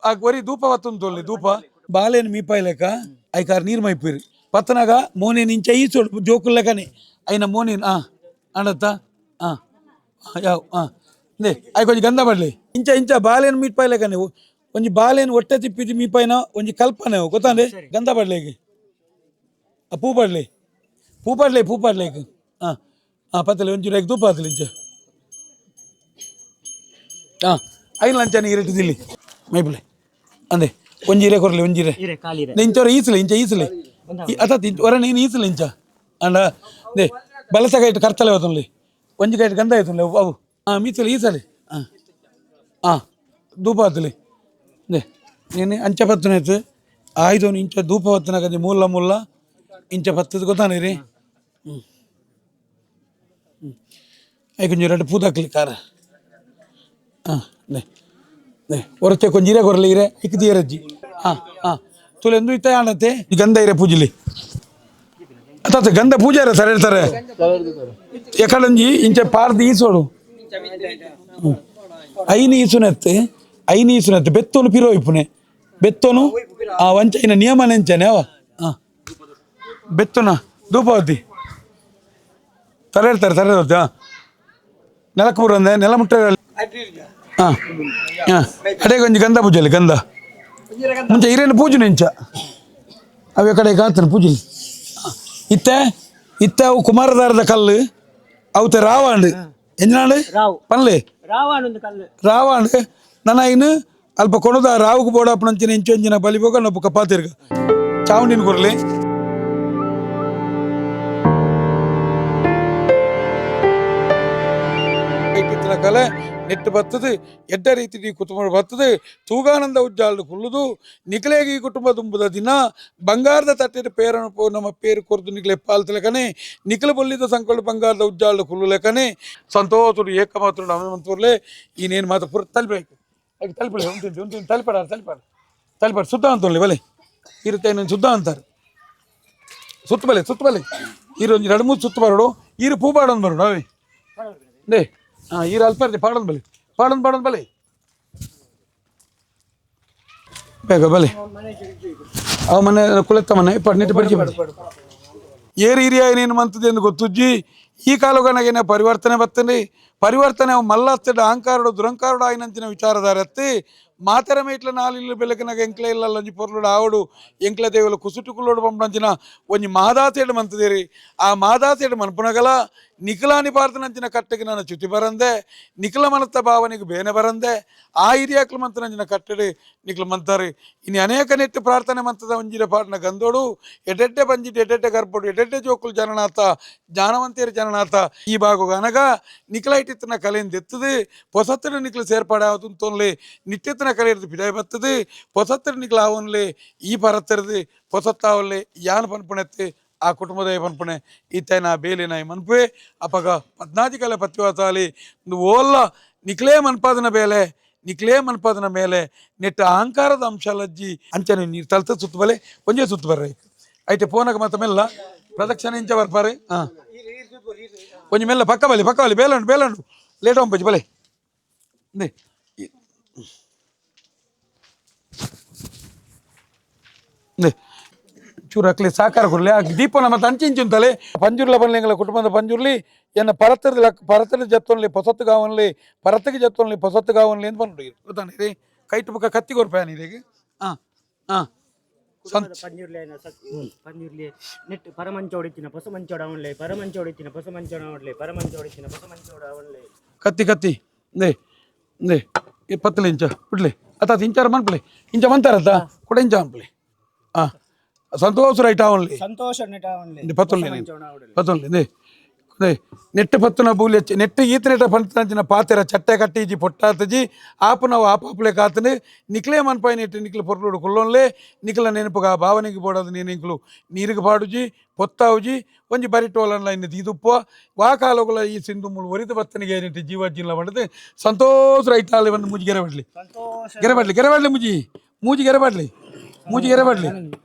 ಆ ವರಿ ಧೂಪ ವತ್ತೊಂದು ತೊಲ್ಲಿ ಧೂಪ ಬಾಲೇನು ಮೀಪಾಯ್ಲೆಕ ಐಕಾರ್ ನೀರು ಮೈಪಿರಿ ಪತ್ತನಾಗ ಮೋನೇನು ಇಂಚ ಈಸೋಡು ಜೋಕುಲ್ ಲೆಕ್ಕನೆ ಐನ ಮೋನೇನು ಅಂಡತ್ತ ಯಾವ ನೇ ಐ ಕೊಂಚ ಗಂಧ ಬಡ್ಲಿ ಇಂಚ ಬಾಲೇನು ಮೀಪಾಯ್ಲೆಕ ನೀವು ಒಂಜಿ ಬಾಲೇನು ಹೊಟ್ಟೆ ತಿಪ್ಪಿದ್ದು ಮೀಪಾಯ್ನ ಒಂಜಿ ಕಲ್ಪನೆ ಗೊತ್ತಾಂಡೆ ಗಂಧ ಬಡ್ಲಿಗೆ ಪೂ ಪಡ್ಲೇಕ್ ಪತ್ತಲೆ ಒಂಚೂರು ಐಕ್ ಧೂಪ ಹತ್ತಲಿ ಇಂಚ ಐನು ಲಂಚ ನೀರಿಟ್ಟಿದ್ದಿಲ್ಲಿ ಮೈಪಿಲೆ ಅಂದೆ ಒಂಜಿರೆ ಕೊರ್ಲಿ ಒಂಜಿರೆ ಇರೆ ಕಾಲಿರೆ ಇಂಚವ್ರ ಈಸಲಿ ಅತ ಹೊರ ನೀನು ಈಸಲಿ ಇಂಚ ಅಂಡ ದೇ ಬಲಸಗ ಇಟ್ಟು ಕರ್ತಲೆ ಹೋತಲ್ಲಿ ಒಂಜಿ ಕೈಟ್ ಗಂಧ ಆಯ್ತಲ್ಲ ಅವು ಮೀಸಲಿ ಈಸಲಿ ಧೂಪ ಹತ್ತಲಿ ದೇ ನೀನು ಅಂಚ ಪತ್ತನಾಯ್ತು ಆಯ್ತು ಇಂಚ ಧೂಪ ಹೊತ್ತನಾಗದಿ ಮುಲ್ಲ ಇಂಚ ಪತ್ತದ ಗೊತ್ತಾನೆ ರೀ ಕೊಂಚ ಎರಡು ಪೂದಾಕ್ಲಿ ಕಾರ ಒರಚೆ ಕೊಂಚ ಇರೆ ಕೊರಲಿ ಇರೆ ಇಕ್ಕದಿ ಇರಜ್ಜಿ ತುಲೆ ಎಂದು ಇತ್ತ ಆಣತ್ತೆ ಈ ಗಂಧ ಇರೆ ಪೂಜಲಿ ಅತ್ತ ಗಂಧ ಪೂಜೆ ಇರ ಸರ್ ಹೇಳ್ತಾರೆ ಎಕಡಂಜಿ ಇಂಚೆ ಪಾರ್ದು ಈಸೋಡು ಐನು ಈಸುನತ್ತೆ ಬೆತ್ತೋನು ಪಿರೋ ಇಪ್ಪುನೆ ಬೆತ್ತೋನು ವಂಚೈನ ನಿಯಮ ನೆಂಚಾನೆ ಅವ ಬೆತ್ತೋನ ಧೂಪವತಿ ತರ ಹೇಳ್ತಾರೆ ನೆಲಕ್ಕೂರು ಅಂದೆ ನೆಲ ಮುಟ್ಟ ಅಡೆ ಕೊಂಚ ಗಂಧ ಪೂಜಲಿ ಗಂಧ ಮುಂಚೆ ಹಿರೇನು ಪೂಜನೆ ಇಂಚ ಅವ ಕಡೆ ಕಾತನ ಪೂಜಲಿ ಇತ್ತೆ ಅವು ಕುಮಾರಧಾರದ ಕಲ್ಲು ಅವತ್ತೆ ರಾವಾಂಡ್ ಎಂಜನಾಂಡ್ ಪನ್ಲೆ ರಾವಾಂಡ್ ನನ್ನ ಇನ್ನು ಅಲ್ಪ ಕೊಣದ ರಾವುಗೆ ಬೋಡಪ್ಪನಂಚಿನ ಇಂಚೊಂಜಿನ ಬಲಿ ಹೋಗ ನೊಬ್ಬ ಪಾತಿರ್ಗ ಚಾವುಂಡಿನ ಕೊರ್ಲಿ ಕಲೆ ನೆಟ್ಟು ಬರ್ತದೆ ಎಡ್ಡ ರೀತಿ ಕುಟುಂಬ ಬರ್ತದೆ ತೂಗಾನಂದ ಉಜ್ಜಾಳು ಕುಳ್ಳುದು ನಿಖಲೇಗಿ ಕುಟುಂಬ ತುಂಬುದ ದಿನ ಬಂಗಾರದ ತಟ್ಟೆದ ಪೇರನು ನಮ್ಮ ಪೇರು ಕೊರ್ದು ನಿಖಲೆ ಪಾಲ್ತ ಲೆಕ್ಕನೆ ನಿಖಲು ಬೊಲ್ಲಿದ ಸಂಕೊಳ್ಳು ಬಂಗಾರದ ಉಜ್ಜಾಳು ಕುಳ್ಳು ಲೆಕ್ಕನೆ ಸಂತೋಷರು ಏಕಮಾತ್ರ ನಮ್ಮಂತೂರ್ಲೆ ಇನ್ನೇನು ಮಾತು ಪುರ ತಲುಪಬೇಕು ಹಾಗೆ ತಲುಪಲಿ ಒಂದು ತಲುಪಾಡ ಸುದ್ದ ಅಂತೋಳ್ಳಿ ಬಲೆ ಇರುತ್ತೆ ಇನ್ನೊಂದು ಸುದ್ದ ಅಂತಾರೆ ಸುತ್ತಬಲೆ ಈರೊಂದು 2-3 ಸುತ್ತು ಬರೋಡು ಈರು ಪೂ ಬಾಡೋದು ಬರೋಡು ಅವೇ ದೇ ಈರು ಅಲ್ಪ ಇರ್ತಿ ಪಾಡೋದು ಬಲೆ ಬೇಗ ಬಲೆ ಅವ ಮನೆ ಕುಳೆತ್ತ ಮನೆ ಪಡ್ನಿಟ್ಟು ಬಡಿಕೆ ಏರು ಹಿರಿಯ ಏನೇನು ಮಂತದೆ ಎಂದು ಗೊತ್ತುಜ್ಜಿ ಈ ಕಾಲುಗನಗೇನೆ ಪರಿವರ್ತನೆ ಅವು ಮಲ್ಲತ್ತಡ ಅಹಂಕಾರಡು ದುರಂಕಾರಡು ಆಯ್ನಂಚಿನ ವಿಚಾರದಾರತ್ತಿ ಮಾತೆರ ಮೇಟ್ಲ ನಾಲಿಲ್ಲ ಬೆಳಕಿನಾಗ ಎಂಕ್ಲೆ ಇಲ್ಲ ಒಂಜಿ ಪೊರ್ಲುಡು ಆವಡು ಎಂಕ್ಲೆ ದೇವಲು ಕುಸುಟುಕುಲ್ಲೋಡು ಪಂಪಂಚಿನ ಒಂಜಿ ಮಾದಾತೇಡು ಮಂತದೇರಿ ಆ ಮಾದಾತೇಡು ಮನ್ಪುನಗಲ ನಿಖಲಾನಿ ಪಾರ್ತನಂಚಿನ ಕಟ್ಟೆಗೆ ನನ್ನ ಚ್ಯುತಿ ಬರಂದೆ ನಿಖಲ ಮನತ್ತ ಭಾವನೆಗೆ ಬೇನೆ ಬರಂದೆ ಆ ಹಿರಿಯಾಕ್ಲು ಮಂತನಂಚಿನ ಕಟ್ಟೆಡು ನಿಖಲು ಮಂತಾರೆ ಇನ್ನು ಅನೇಕ ನೆಟ್ಟು ಪ್ರಾರ್ಥನೆ ಮಂತದ ಒಂಜಿರ ಪಾಟ್ನ ಗಂದೋಡು ಎಡೆಡ್ಡೆ ಬಂಜಿಟ್ಟು ಎಡೆಡ್ಡೆ ಗರ್ಭಡು ಎಡೆಡ್ಡೆ ಜೋಕುಲು ಜನನಾಥ ಜ್ಞಾನವಂತೇರು ಜನನಾಥ ಈ ಭಾಗ ಅನಗ ನಿಖಲೈಟಿತ್ತನ ಕಲೆಯಿಂದ ಎತ್ತದು ಹೊಸತ್ತಡ ನಿಖಲು ಸೇರ್ಪಾಡೆ ಆವತ್ತು ತೊನ್ಲೆ ನಿತ್ಯತ್ತನ ಕಲೆ ಇರ್ದು ಪಿಡಾಯಿ ಬರ್ತದೆ ಹೊಸತ್ತಡ ನಿಖಲು ಆವನ್ಲೆ ಈ ಪರತ್ತರದು ಹೊಸತ್ತಾವಲ್ಲೆ ಯಾನ್ ಪನ್ಪುಣೆತ್ತೆ ಆ ಕುಟುಂಬದ ಪನ್ಪುಣೆ ಈತನ ಬೇಲಿನ ಮನ್ಪುವೆ ಅಪಗ 14 ಕಲೆ ಪತ್ಯವಾತಾಲಿ ಓಲ್ಲ ನಿಖಲೇ ಮನ್ಪಾದನ ಮೇಲೆ ನೆಟ್ಟ ಅಹಂಕಾರದ ಅಂಶಲಜ್ಜಿ ಅಂಚನೆ ನೀರು ತಲ್ತ ಸುತ್ತಬಲೆ ಒಂಜೇ ಸುತ್ತು ಬರ್ರೆ ಐತೆ ಫೋನಾಗ ಮತ್ತೆ ಮೆಲ್ಲ ಪ್ರದಕ್ಷಿಣೆ ಇಂಚ ಬರ್ಪಾರೆ ಒಂಜಿ ಮೆಲ್ಲ ಪಕ್ಕ ಬಲಿ ಬೇಲಂಡು ಲೇಟ್ ಒಂಬಜ್ಜಿ ಬಲೆ ಚೂರು ಹಾಕ್ಲಿ ಸಾಕಾರ ಕೊಡ್ಲಿ ದೀಪನ ಮತ್ತೆ ಅಂಚಿಂಚುಂತಲೆ ಪಂಜುರ್ಲ ಬನ್ಲಿಂಗಲ ಕುಟುಂಬದ ಪಂಜುರ್ಲಿ ಎನ್ನ ಪರತದ ಜತ್ತೊನ್ಲಿ ಪೊಸತ್ತು ಗಾವನ್ಲಿ ಪರತಗೆ ಜತ್ತೊನ್ಲಿ ಪೊಸತ್ತು ಗಾವನ್ಲಿ ಅಂತ ಬಂದ್ರಿ ಗೊತ್ತಾನೆ ರೀ ಕೈಟ್ ಬುಕ್ಕ ಕತ್ತಿ ಕೊರ್ಪಾನಿ ಇದೀಗ ಪಂಜುರ್ಲಿ ನೆಟ್ ಪರಮಂಚೋಡಿತಿನ ಹೊಸ ಮಂಚೋಡ ಅವನ್ಲೆ ಪರಮಂಚೋಡಿತಿನ ಹೊಸ ಮಂಚೋಡ ಅವನ್ಲೆ ಪರಮಂಚೋಡಿತಿನ ಹೊಸ ಮಂಚೋಡ ಅವನ್ಲೆ ಕತ್ತಿ ದೇ 10 ಇಂಚ ಬಿಡ್ಲಿ ಅತ್ತ ಇಂಚಾರ ಮನ್ಪ್ಲಿ ಇಂಚ ಮಂತಾರತ್ತ ಕೂಡ ಇಂಚ ಮನ್ಪ್ಲಿ ಸಂತೋಷ ರೈಟ್ ಅವನ್ಲಿ ಪತ್ತೊಲ್ಲಿ ನೆಟ್ಟು ಪತ್ತುನ ಬೂಲಿ ನೆಟ್ಟು ಈತ ನೆಟ್ಟ ಪಂಚನ ಪಾತೆರ ಚಟ್ಟೆ ಕಟ್ಟಿಜಿ ಪೊಟ್ಟಾತಜಿ ಆಪು ನಾವು ಆಪಾಪಲೆ ಕಾತನು ನಿಕ್ಲೇ ಮನ್ಪಾಯಿ ನೆಟ್ಟು ನಿಕ್ಲು ಪೊರ್ಲುಡು ಕುಲ್ಲೊನ್ಲೆ ನಿಕ್ಲ ನೆನಪುಗ ಭಾವನೆಗೆ ಬೋಡೋದು ನೀನಿಂಕ್ಲು ನೀರಿಗೆ ಪಾಡುಜಿ ಪೊತ್ತಾವುಜಿ ಒಂಜಿ ಬರಿಟೋಲನ್ಲ ಇನ್ನು ಇದುಪ್ಪ ವಾಕಾಲುಗಳ ಈ ಸಿಂಧು ಮುಳು ಒರಿದು ಬತ್ತನಿಗೆ ನೆಟ್ಟು ಜೀವಜ್ಜಿಲ್ಲ ಮಾಡಿದೆ ಸಂತೋಷ ರೈಟ್ ಅಲ್ಲಿ ಒಂದು ಮೂಜಿ ಗೆರಬಡ್ಲಿ ಮೂಜಿ ಗೆರಬಡ್ಲಿ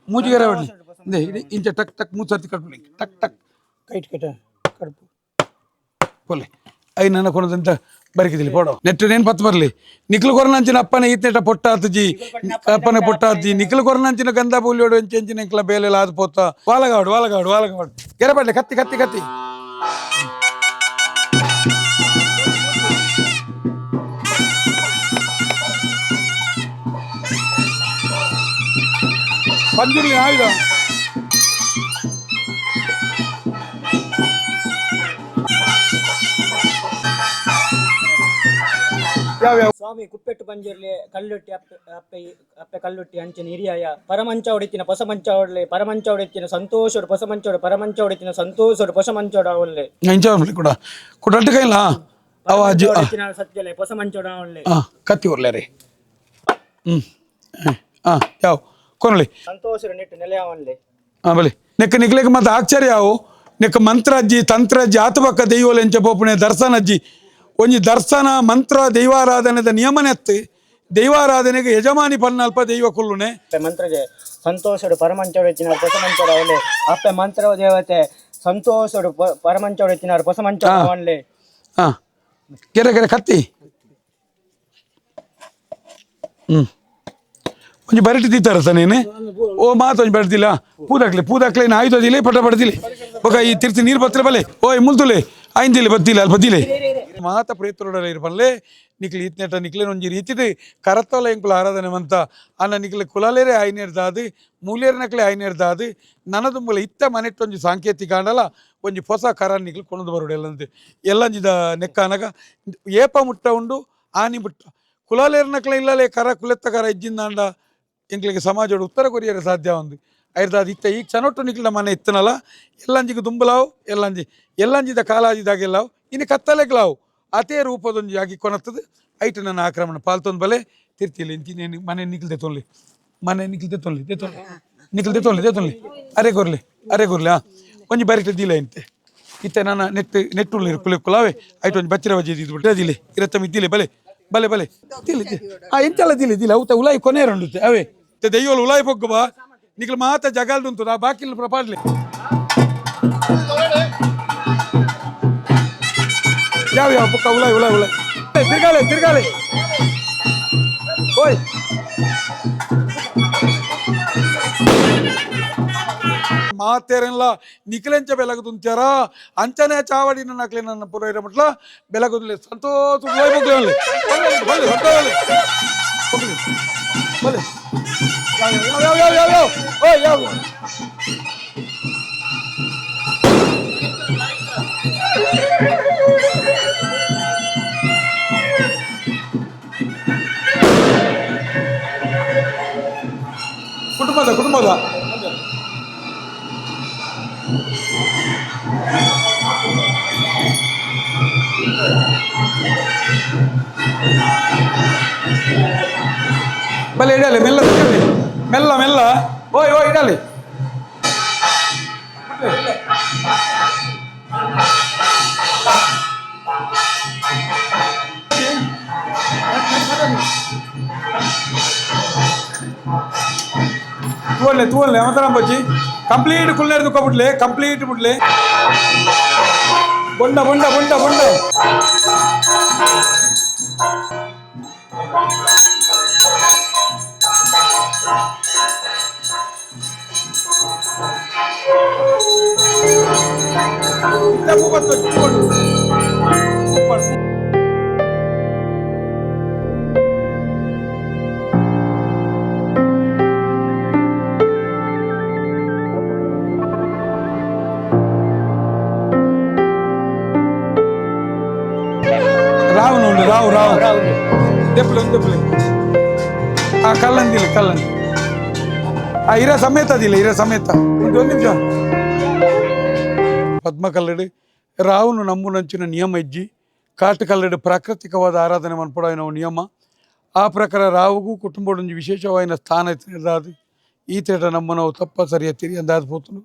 ಇಂಚ ಟಕ್ 3 ಸರ್ತಿ ಕಟ್ಬಿಡಿ ಟಕ್ ಕೈಟ್ ಕಡುಪು ಕೊಲ್ಲೆ ಐ ನನ್ನ ಕೊನದಂತ ಬರಿಕಿದಿಲ್ಲ ಪೋಡೋ ನೆಟ್ಟು ನೇನು ಪತ್ತು ಬರಲಿ ನಿಕ್ಲು ಕೊರನಂಚಿನ ಅಪ್ಪನ ಈತ್ನೆಟ ಪೊಟ್ಟಾತಜಿ ಅಪ್ಪನ ಪೊಟ್ಟಾತಜಿ ನಿಕ್ಲು ಕೊರನಂಚಿನ ಗಂಧ ಬೂಲಿಯೋಡು ಎಂಚಿನ ಎಂಕ್ಲ ಬೇಲೆಲ್ಲ ಆದು ಪೋತ ವಾಲಗಾಡು ಗೆರಬಡ್ಲಿ ಕತ್ತಿ ಪಂಜುರ್ಲಿ ಆಯುಧ ಯಾವ್ಯಾವ ಸ್ವಾಮಿ ಕುಪ್ಪೆಟ್ಟು ಪಂಜರ್ಲೆ ಕಲ್ಲುಟ್ಟಿ ಅಪ್ಪೆ ಅಪ್ಪೆ ಕಲ್ಲುಟ್ಟಿ ಅಂಚಿನ ಹಿರಿಯಾಯ ಪರಮಂಚ ಹೊಡೆತಿನ ಹೊಸ ಮಂಚ ಹೊಡ್ಲೆ ಪರಮಂಚ ಹೊಡೆತಿನ ಸಂತೋಷಡು ಹೊಸ ಮಂಚೋಡು ಪರಮಂಚ ಹೊಡೆತಿನ ಸಂತೋಷಡು ಹೊಸ ಮಂಚೋಡ ಅವಳ್ಳೆ ಇಂಚ ಕೂಡ ಕುಟಟ್ಟು ಕೈಲ ಅವ ಅಜ್ಜಿ ಸತ್ಯಲೆ ಹೊಸ ಮಂಚೋಡ ಅವಳ್ಳೆ ಕತ್ತಿ ಉರ್ಲೆ ರೀ ಯಾವ ಕೊನಳಿ ಸಂತೋಷಡು ನೆಟ್ಟು ನೆಲೆ ಅವಳ್ಳೆ ಬಲಿ ನೆಕ್ಕ ನಿಕ್ಲೆಕ್ ಮತ್ತೆ ಆಶ್ಚರ್ಯ ಯಾವು ನೆಕ್ಕ ಮಂತ್ರ ಅಜ್ಜಿ ತಂತ್ರ ಅಜ್ಜಿ ಆತಬಕ್ಕ ದೈವೋಲೆ ಎಂಚ ಪೋಪುಣೆ ದರ್ಶನ ಅಜ್ಜಿ ಒಂಜಿ ದರ್ಶನ ಮಂತ್ರ ದೈವಾರಾಧನೆದ ನಿಯಮನೆತ್ತು ದೈವಾರಾಧನೆಗೆ ಯಜಮಾನಿ ಪನ್ನಲ್ಪ ದೈವ ಕುಲ್ಲುನೆ ಮಂತ್ರಜೆ ಸಂತೋಷಡು ಪರಮಂಚೋಡು ಹೆಚ್ಚಿನ ಹೊಸ ಮಂಚೋಡ ಅವಳ್ಳೆ ಅಪ್ಪೆ ಮಂತ್ರ ದೇವತೆ ಸಂತೋಷಡು ಪರಮಂಚೋಡು ಹೆಚ್ಚಿನ ಹೊಸ ಮಂಚೋಡ ಅವಳ್ಳೆ ಕೆರೆ ಕೆರೆ ಕತ್ತಿ ಒಂಜಿ ಬರಿಟಿ ತಿತ್ತಾರಸ ನೀನು ಓ ಮಾತೊಂಜಿ ಬಡ್ದಿಲ್ಲ ಪೂದಾಕ್ಲೆ ನಾ ಆಯ್ತದಿಲ್ಲ ಪಟ ಪಡ್ದಿಲ್ಲ ಒಗ ಈ ತಿರ್ತಿ ನೀರು ಬತ್ತಲೆ ಬಲೆ ಓಯ್ ಮುಲ್ತುಲೆ ಆಯ್ದಿಲ್ಲ ಬತ್ತಿಲ್ಲ ಅಲ್ಲಿ ಬದ್ದಿಲೆ ಮಾತ ಪ್ರೇತರೋಡಲ್ಲ ಇರ್ಬಲ್ಲೆ ನಿಕ್ಲಿ ಇತ್ನೆಟ ನಿಕ್ಲೇನ ಒಂಜಿ ರೀತಿದು ಕರತ್ತೋಲ ಎಂಕುಲ ಆರಾಧನೆ ಮಂತ ಅನ್ನ ನಿಕ್ಲೆ ಕುಲಾಲೇರೆ ಆಯ್ನೇರ್ದಾದು ಮೂಲೇರ್ನಕ್ಲೆ ಆಯ್ನೇರ್ದಾದು ನನದುಂಬುಲ ಇತ್ತ ಮನೆಟ್ಟೊಂಜಿ ಸಾಂಕೇತಿಕ ಆಂಡಲ ಒಂಜಿ ಹೊಸ ಕರ ನಿಕ್ಲು ಕೊಣದು ಬರೋಡು ಎಲ್ಲಂದು ಎಲ್ಲಂಜಿದ ನೆಕ್ಕ ಅನಗ ಏಪ ಮುಟ್ಟ ಉಂಡು ಆನಿ ಮುಟ್ಟ ಕುಲಾಲೇರ್ನಕ್ಲೆ ಇಲ್ಲಲೇ ಕರ ಕುಲೆತ್ತ ಕರ ಇಜ್ಜಿಂದಾಂಡ ಎಂಕ್ಲಿಗೆ ಸಮಾಜೋಡು ಉತ್ತರ ಕೊರಿಯರೆ ಸಾಧ್ಯ ಒಂದು ಐರ್ದಾದು ಇತ್ತ ಈಗ ಚನೊಟ್ಟು ನಿಕ್ಲ ಮನೆ ಇತ್ತನಲ್ಲ ಎಲ್ಲಂಜಿಗೆ ದುಂಬಲಾವು ಎಲ್ಲಂಜಿದ ಕಾಲಾಜಿದಾಗೆಲ್ಲಾವು ಇನ್ನು ಕತ್ತಲೆಗ್ಲಾವು ಅದೇ ರೂಪದೊಂದು ಆಗಿ ಕೊನತ್ತದು ಐಟು ನನ್ನ ಆಕ್ರಮಣ ಪಾಲ್ತೊಂದು ಬಲೆ ತಿರ್ತಿಲ್ಲ ಇಂಚಿನೇನು ಮನೆ ನಿಕ್ಲ್ದೆ ತೊನ್ಲಿ ನಿಕ್ಲ್ದೆ ತೊನ್ಲಿ ಅರೆ ಗೊರ್ಲಿ ಒಂಜಿ ಬರಿಟ ದಿಲ ಇಂತೆ ಇತ್ತೆ ನನ್ನ ನೆಟ್ಟುಳ್ಳಿ ಕುಲಾವೆ ಐಟು ಒಂಜಿ ಬಚ್ಚಿರ ವಜೆ ಇದ್ಬಿಟ್ರೆ ದಿಲೆ ಇರತ್ತಮ್ಮ ಇದ್ದಿಲೆ ಬಲೆ ತಿಳಿ ಎಂತೆಲ್ಲ ದಿಲೆ ಅವತ್ತ ಉಲಾಯಿ ಕೊನೆ ರಂಡುತ್ತೆ ಅವೇ ದೆಯ್ಯೋಲು ಉಲಾಯಿ ಪೊಗ್ಗು ಬಾ ನಿಕ್ಲು ಮಾತ ಜಗಾಲ್ದುಂಟು ನಾ ಬಾಕಿಲ್ ಪ್ರಪಾಡ್ಲಿ ಯಾವ ಪುಕ್ಕ ಉಲಾಯಿ ತಿರ್ಗಾಲೆ ಓಯ್ ಮಾತೇರೆಲ್ಲ ನಿಖಿಲೆಂಚ ಬೆಲಗುದುಂಚಾರ ಅಂಚನೆ ಚಾವಡಿನ ನಕ್ಲೆ ನನ್ನ ಪುರ ಇರಮಟ್ಲ ಬೆಲಗುದುಲೆ ಸಂತೋಷ ಕುಟುಂಬದ ಬಲೆ ಇಡಲಿ ಮೆಲ್ಲ ಓಯ್ ಇಡಲಿ ತೂವಲ್ಲೆ ಅವತರ ಬಚ್ಚಿ ಕಂಪ್ಲೀಟ್ ಕುಲ್ಲೇರು ದುಃಖಬಿಡ್ಲಿ ಕಂಪ್ಲೀಟ್ ಬಿಡ್ಲಿ ಬೊಂಡ ರಾವು ದೆಪ್ಪಲೆ ಆ ಕಲ್ಲಂದಿಲ್ಲ ಆ ಹಿರ ಸಮೇತ ಒಂದು ನಿಮಿಷ ಪದ್ಮ ಕಲ್ಲಡು ರಾವುನು ನಮ್ಮುನಂಚಿನ ನಿಯಮ ಇಜ್ಜಿ ಕಾಟು ಕಲ್ಲಡು ಪ್ರಾಕೃತಿಕವಾದ ಆರಾಧನೆ ಮನ್ಪಡ ನಾವು ನಿಯಮ ಆ ಪ್ರಕಾರ ರಾವುಗೂ ಕುಟುಂಬದೊಂದು ವಿಶೇಷವಾದ ಸ್ಥಾನ ಇರ್ದಾದು ಈ ತೇಟ ನಮ್ಮ ನಾವು ತಪ್ಪ ಸರಿಯ ತಿರಿ ಅಂದಾದ ಪೋತನು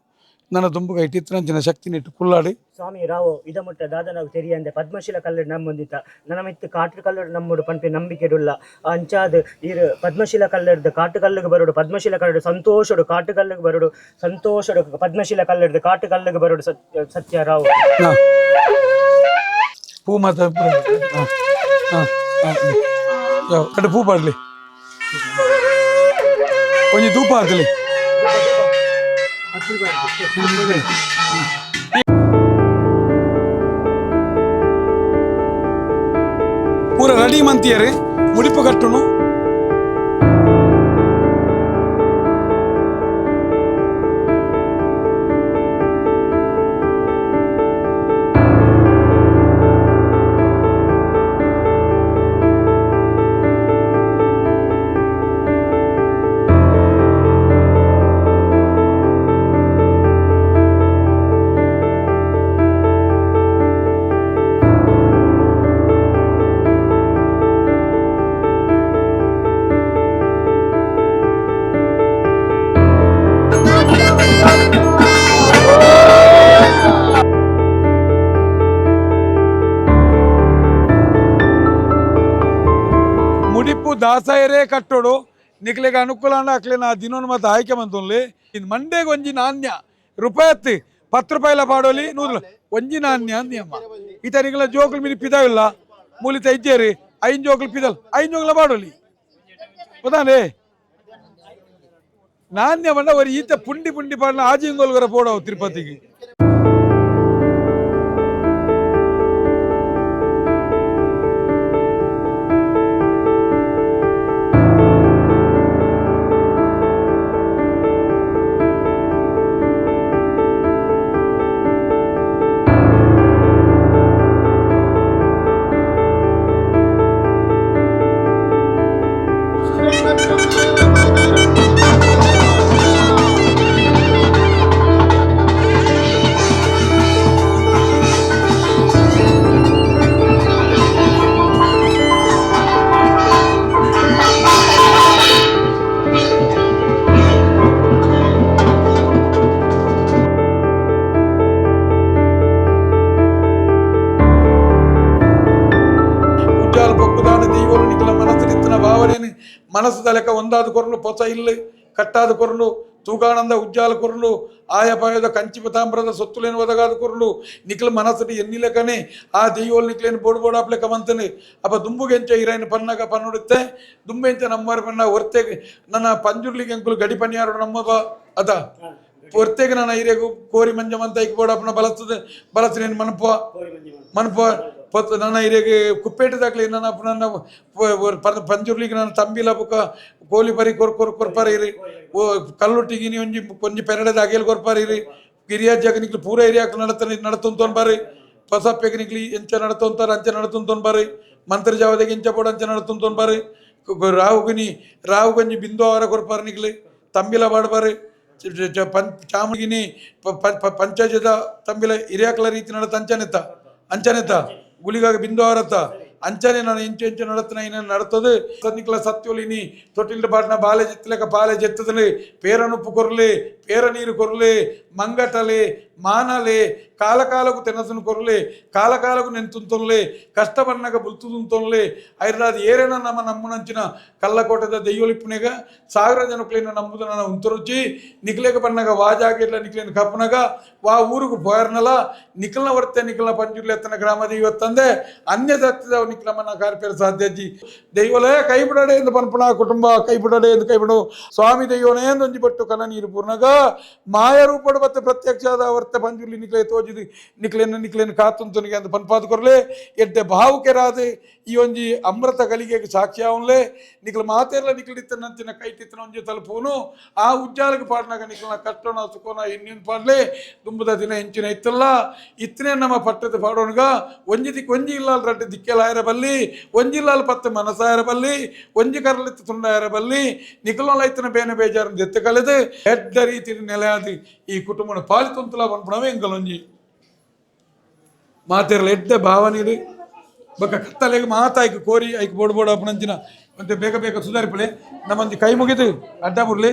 ನನ್ನ ದುಂಬುಗ ಇಟ್ಟಿತ್ತಂಚಿನ ಶಕ್ತಿ ನೆಟ್ಟು ಕುಲ್ಲಾಡಿ ಸ್ವಾಮಿ ರಾವು ಇದ ಮುಟ್ಟ ದಾದನಾಗ ತೆರಿಯಂದೆ ಪದ್ಮಶೀಲ ಕಲ್ಲಡು ನಮ್ಮೊಂದಿತ್ತ ನನ್ನ ಮಿತ್ತು ಕಾಟು ಕಲ್ಲಡು ನಮ್ಮಡು ಪಂಪೆ ನಂಬಿಕೆಡುಲ್ಲ ಅಂಚಾದ ಇರು ಪದ್ಮಶೀಲ ಕಲ್ಲಡ್ದು ಕಾಟು ಕಲ್ಲಿಗೆ ಬರೋಡು ಪದ್ಮಶೀಲ ಕಲ್ಲಡು ಸಂತೋಷಡು ಕಾಟು ಕಲ್ಲಿಗೆ ಬರೋಡು ಸಂತೋಷಡು ಪದ್ಮಶೀಲ ಕಲ್ಲಡ್ದು ಕಾಟು ಕಲ್ಲಿಗೆ ಬರೋಡು ಸತ್ಯ ರಾವು ಪೂ ಮಾತ ಅಡು ಪೂ ಪಾಡ್ಲಿ ಒಂಜಿ ಧೂಪ ಹಾಕಲಿ ಪೂರ ರೆಡಿ ಮಂತಿಯರು ಮುಡಿಪು ಕಟ್ಟುನು ದಾಸಾಯರೇ ಕಟ್ಟೋಡು ನಿಕ್ಲೆಗೆ ಅನುಕೂಲ ಅಂಡ ಅಕ್ಲೆ ನಾ ದಿನೋನ್ಮತ ಆಯ್ಕೆ ಮಂತೊನ್ಲಿ ಇದು ಮಂಡೆಗೆ ಒಂಜಿ ನಾಣ್ಯ ರೂಪಾಯಿ 10 ರೂಪಾಯಿಲ ಪಾಡೋಲಿ ನೂರು ಒಂಜಿ ನಾಣ್ಯ ಅಂದ್ಯಮ್ಮ ಈತ ನಿಗಳ ಜೋಕುಲು ಮಿನಿ ಪಿದಾವಿಲ್ಲ ಮೂಲಿತ ಇಜ್ಜೇರಿ 5 ಜೋಕುಲು ಪಿದಲ್ 5 ಜೋಕುಲ ಪಾಡೋಲಿ ಗೊತ್ತಾನೆ ನಾಣ್ಯ ಬಂಡ ஒரு ಈತ ಪುಂಡಿ ಪುಂಡಿ ಪಾಡನ ಆಜಿಂಗೋಲ್ಗರ ಪೋಡವು ತಿರುಪತಿಗೆ ಮನಸ್ಸು ತಲೆಕ ಒಂದಾದ ಕೊರಲು ಪೊಸ ಇಲ್ಲಿ ಕಟ್ಟಾದ ಕೊರಲು ತೂಗಾನಂದ ಉಜ್ಜಾಲ ಕೊರಲು ಆಯಪಾಯದ ಕಂಚಿ ಪತಾಂಬರದ ಸೊತ್ತುಲೇನು ಒದಗಾದ ಕೊರಲು ನಿಖಲ ಮನಸ್ಸು ಎನ್ನಿಲೆಕನೆ ಆ ದೆಯ್ಯೋಲ್ ನಿಕ್ಲೇನು ಬೋಡು ಆಪ್ಲೆಕ ಮಂತನೆ ಅಪ್ಪ ದುಂಬುಗೆಂಚ ಇರೈನು ಪನ್ನಗ ಪನ್ನುಡುತ್ತೆ ದುಂಬೆಂಚ ನಮ್ಮರ ಪನ್ನ ಹೊರ್ತೆಗೆ ನನ್ನ ಪಂಜುರ್ಲಿಗೆ ಅಂಕುಲು ಗಡಿ ಪನ್ಯಾರು ನಮ್ಮ ಅದ ಹೊರ್ತೆಗೆ ನನ್ನ ಹಿರಿಯಗೂ ಕೋರಿ ಮಂಜ ಮಂತ ಐಕ್ ಬೋಡಪ್ಪನ ಬಳಸ್ತೇನೆ ಮನಪ ಪೊತ್ತು ನನ್ನ ಹಿರಿಯಗೆ ಕುಪ್ಪೇಟದಾಗ್ಲಿ ನನ್ನ ಪಂಜುರ್ಲಿಗೆ ನನ್ನ ತಂಬಿಲ ಬುಕ್ಕ ಕೋಲಿ ಬರಿ ಕೊರ್ಪಾರಿರಿ ಕಲ್ಲುಟ್ಟಿಗಿನಿ ಒಂಜಿ ಪೆರಡದ ಅಗೇಲ್ ಕೊರ್ಪಾರಿರಿ ಗಿರಿಯ ಜಗನಿಕ್ಲಿ ಪೂರ ಏರಿಯಾಕ್ ನಡತೊಂತೊನ್ ಬಾರಿ ಪಸಪ್ಪೆಗೆ ನಿಕ್ಲಿ ಎಂಚ ನಡತೊಂತಾರ ಅಂಚ ನಡತೊಂತೊನ್ ಬಾರಿ ಮಂತ್ರ ಜಾವದಾಗ ಎಂಚ ಬೋಡ ಅಂಚ ನಡತೊಂತೊನ್ ಬಾರಿ ರಾವು ಗಂಜಿ ಬಿಂದು ಅವರ ಕೊರ್ಪಾರ ನಿಕ್ಲಿ ತಂಬಿಲ ಬಾಡ್ಬಾರಿ ಚಾಮುಗಿನಿ ಪಂಚಾಯದ ತಂಬಿಲ ಹಿರಿಯಾಕ್ಲ ರೀತಿ ನಡತ ಅಂಚನೆತ್ತ ಗುಳಿಗಾಗ ಬಿಂದು ಅವರತ್ತ ಅಂಚನೆ ನಾನು ಎಂಚು ನಡತನ ಏನೇನು ನಡತದು ಸನ್ನಿಕ್ಲ ಸತ್ಯೋಲಿನಿ ತೊಟ್ಟಿಲ್ದ ಬಾಟ್ನ ಬಾಲೆ ಜೆತ್ತಲೆಕ ಪಾಲೆ ಜೆತ್ತದಲ್ಲಿ ಪೇರನುಪ್ಪು ಕೊರ್ಲೆ ಪೇರ ನೀರು ಕೊರ್ಲೆ ಮಂಗಟಲೆ ಮಾನಲೆ ಕಾಲಕಾಲಕು ತೆನಸನು ಕೊರ್ಲೆ ಕಾಲಕಾಲಕು ನೆಂತುಂತೊನ್ಲೆ ಕಷ್ಟ ಬಣ್ಣಗ ಬುಲ್ತುದುಂತೊನ್ಲೆ ಐರ್ಲಾದ ಏರೇನ ನಮ್ಮನಂಚಿನ ಕಲ್ಲಕೋಟದ ದೆಯ್ಯೋಲಿಪ್ಪುನೆಗ 1000 ಜನಕ್ಲೇನ ನಂಬುದು ನನ್ನ ಉಂತರುಚಿ ನಿಕ್ಲೆಗ ಬಣ್ಣಗ ವಾಜಾಗಿರ್ಲ ನಿಕ್ಲೇನ ಕಪ್ಪನಗ ವಾ ಊರುಗು ಪೋಯರ್ನಲ ನಿಖಲ್ನ ವರ್ತೆ ನಿಖಲ್ನ ಪಂಜುರ್ಲಿ ಎತ್ತನ ಗ್ರಾಮದ ಇವತ್ತಂದೆ ಅನ್ಯ ದತ್ತದ ನಿಕ್ಲಮ್ಮನ ಕಾರ್ಪೇರ ಸಾಧ್ಯಜಿ ದೈವಲೇ ಕೈ ಬಿಡಡೆ ಎಂದು ಪನ್ಪುಣ ಕುಟುಂಬ ಕೈ ಬಿಡಡೆ ಎಂದು ಕೈ ಬಿಡು ಸ್ವಾಮಿ ದೈವನೇ ಎಂದು ಒಂಜಿ ಬಟ್ಟು ಕನ ನೀರು ಪೂರ್ಣಗ ಮಾಯ ರೂಪಡು ಮತ್ತೆ ಪ್ರತ್ಯಕ್ಷದ ವರ್ತೆ ಪಂಜುರ್ಲಿ ನಿಕ್ಲೆ ತೋಜಿದು ನಿಕ್ಲೇನ ಕಾತುಂತನಿಗೆ ಅಂತ ಪನ್ಪಾದ ಕೊರ್ಲೆ ಎಡ್ಡೆ ಭಾವುಕೆರಾದೆ ಈ ಒಂಜಿ ಅಮೃತ ಗಳಿಗೆಗೆ ಸಾಕ್ಷಿ ಅವನ್ಲೆ ನಿಕ್ಲ ಮಾತೆಲ್ಲ ನಿಕ್ಲಿತ್ತನಂಚಿನ ಕೈಟಿತ್ತನ ಒಂಜಿ ತಲುಪುನು ಆ ಉಜ್ಜಾಲಕ್ಕೆ ಪಾಡ್ನಾಗ ನಿಕ್ಲನ ಕಷ್ಟನ ಸುಖನ ಇನ್ನಿನ ಪಾಡ್ಲೆ ತುಂಬದ ದಿನ ಹೆಂಚಿನ ಇತ್ತಲ್ಲ ಇತ್ತನೇ ನಮ್ಮ ಪಟ್ಟದ ಪಾಡೋನ್ಗ ಒಂಜಿ ಇಲ್ಲಾಲ್ ರಡ್ಡೆ ದಿಕ್ಕೆಲಾಯರ ಬಲ್ಲಿ ಒಂಜಿಲ್ಲಾಲ್ ಪತ್ತೆ ಮನಸಾಯರ ಬಲ್ಲಿ ಒಂಜಿ ಕರಲಿತ್ತು ತುಂಡಾಯರ ಬಲ್ಲಿ ನಿಖಲೋಲ ಇತ್ತನ ಬೇನೆ ಬೇಜಾರನ್ನು ದೆತ್ತ ಕಳೆದು ಎಡ್ಡ ರೀತಿ ನೆಲೆಯಾದಿ ಈ ಕುಟುಂಬನ ಪಾಲಿತಂತಲ ಬಂದ್ಬಿಡವೆ ಎಂಕಲೊಂಜಿ ಮಾತೆರಲ್ಲ ಎಡ್ಡ ಭಾವನೆ ಬೊಕ್ಕ ಕತ್ತಲೆಗೆ ಮಾತಾಯ್ಕೆ ಕೋರಿ ಐಕ್ ಬೋಡ್ ಅಪ್ಪನಂಚಿನ ಮತ್ತೆ ಬೇಗ ಸುಧಾರಿಪಳೆ ನಮ್ಮಂದಿ ಕೈ ಮುಗಿದು ಅಡ್ಡ ಬುರ್ಲಿ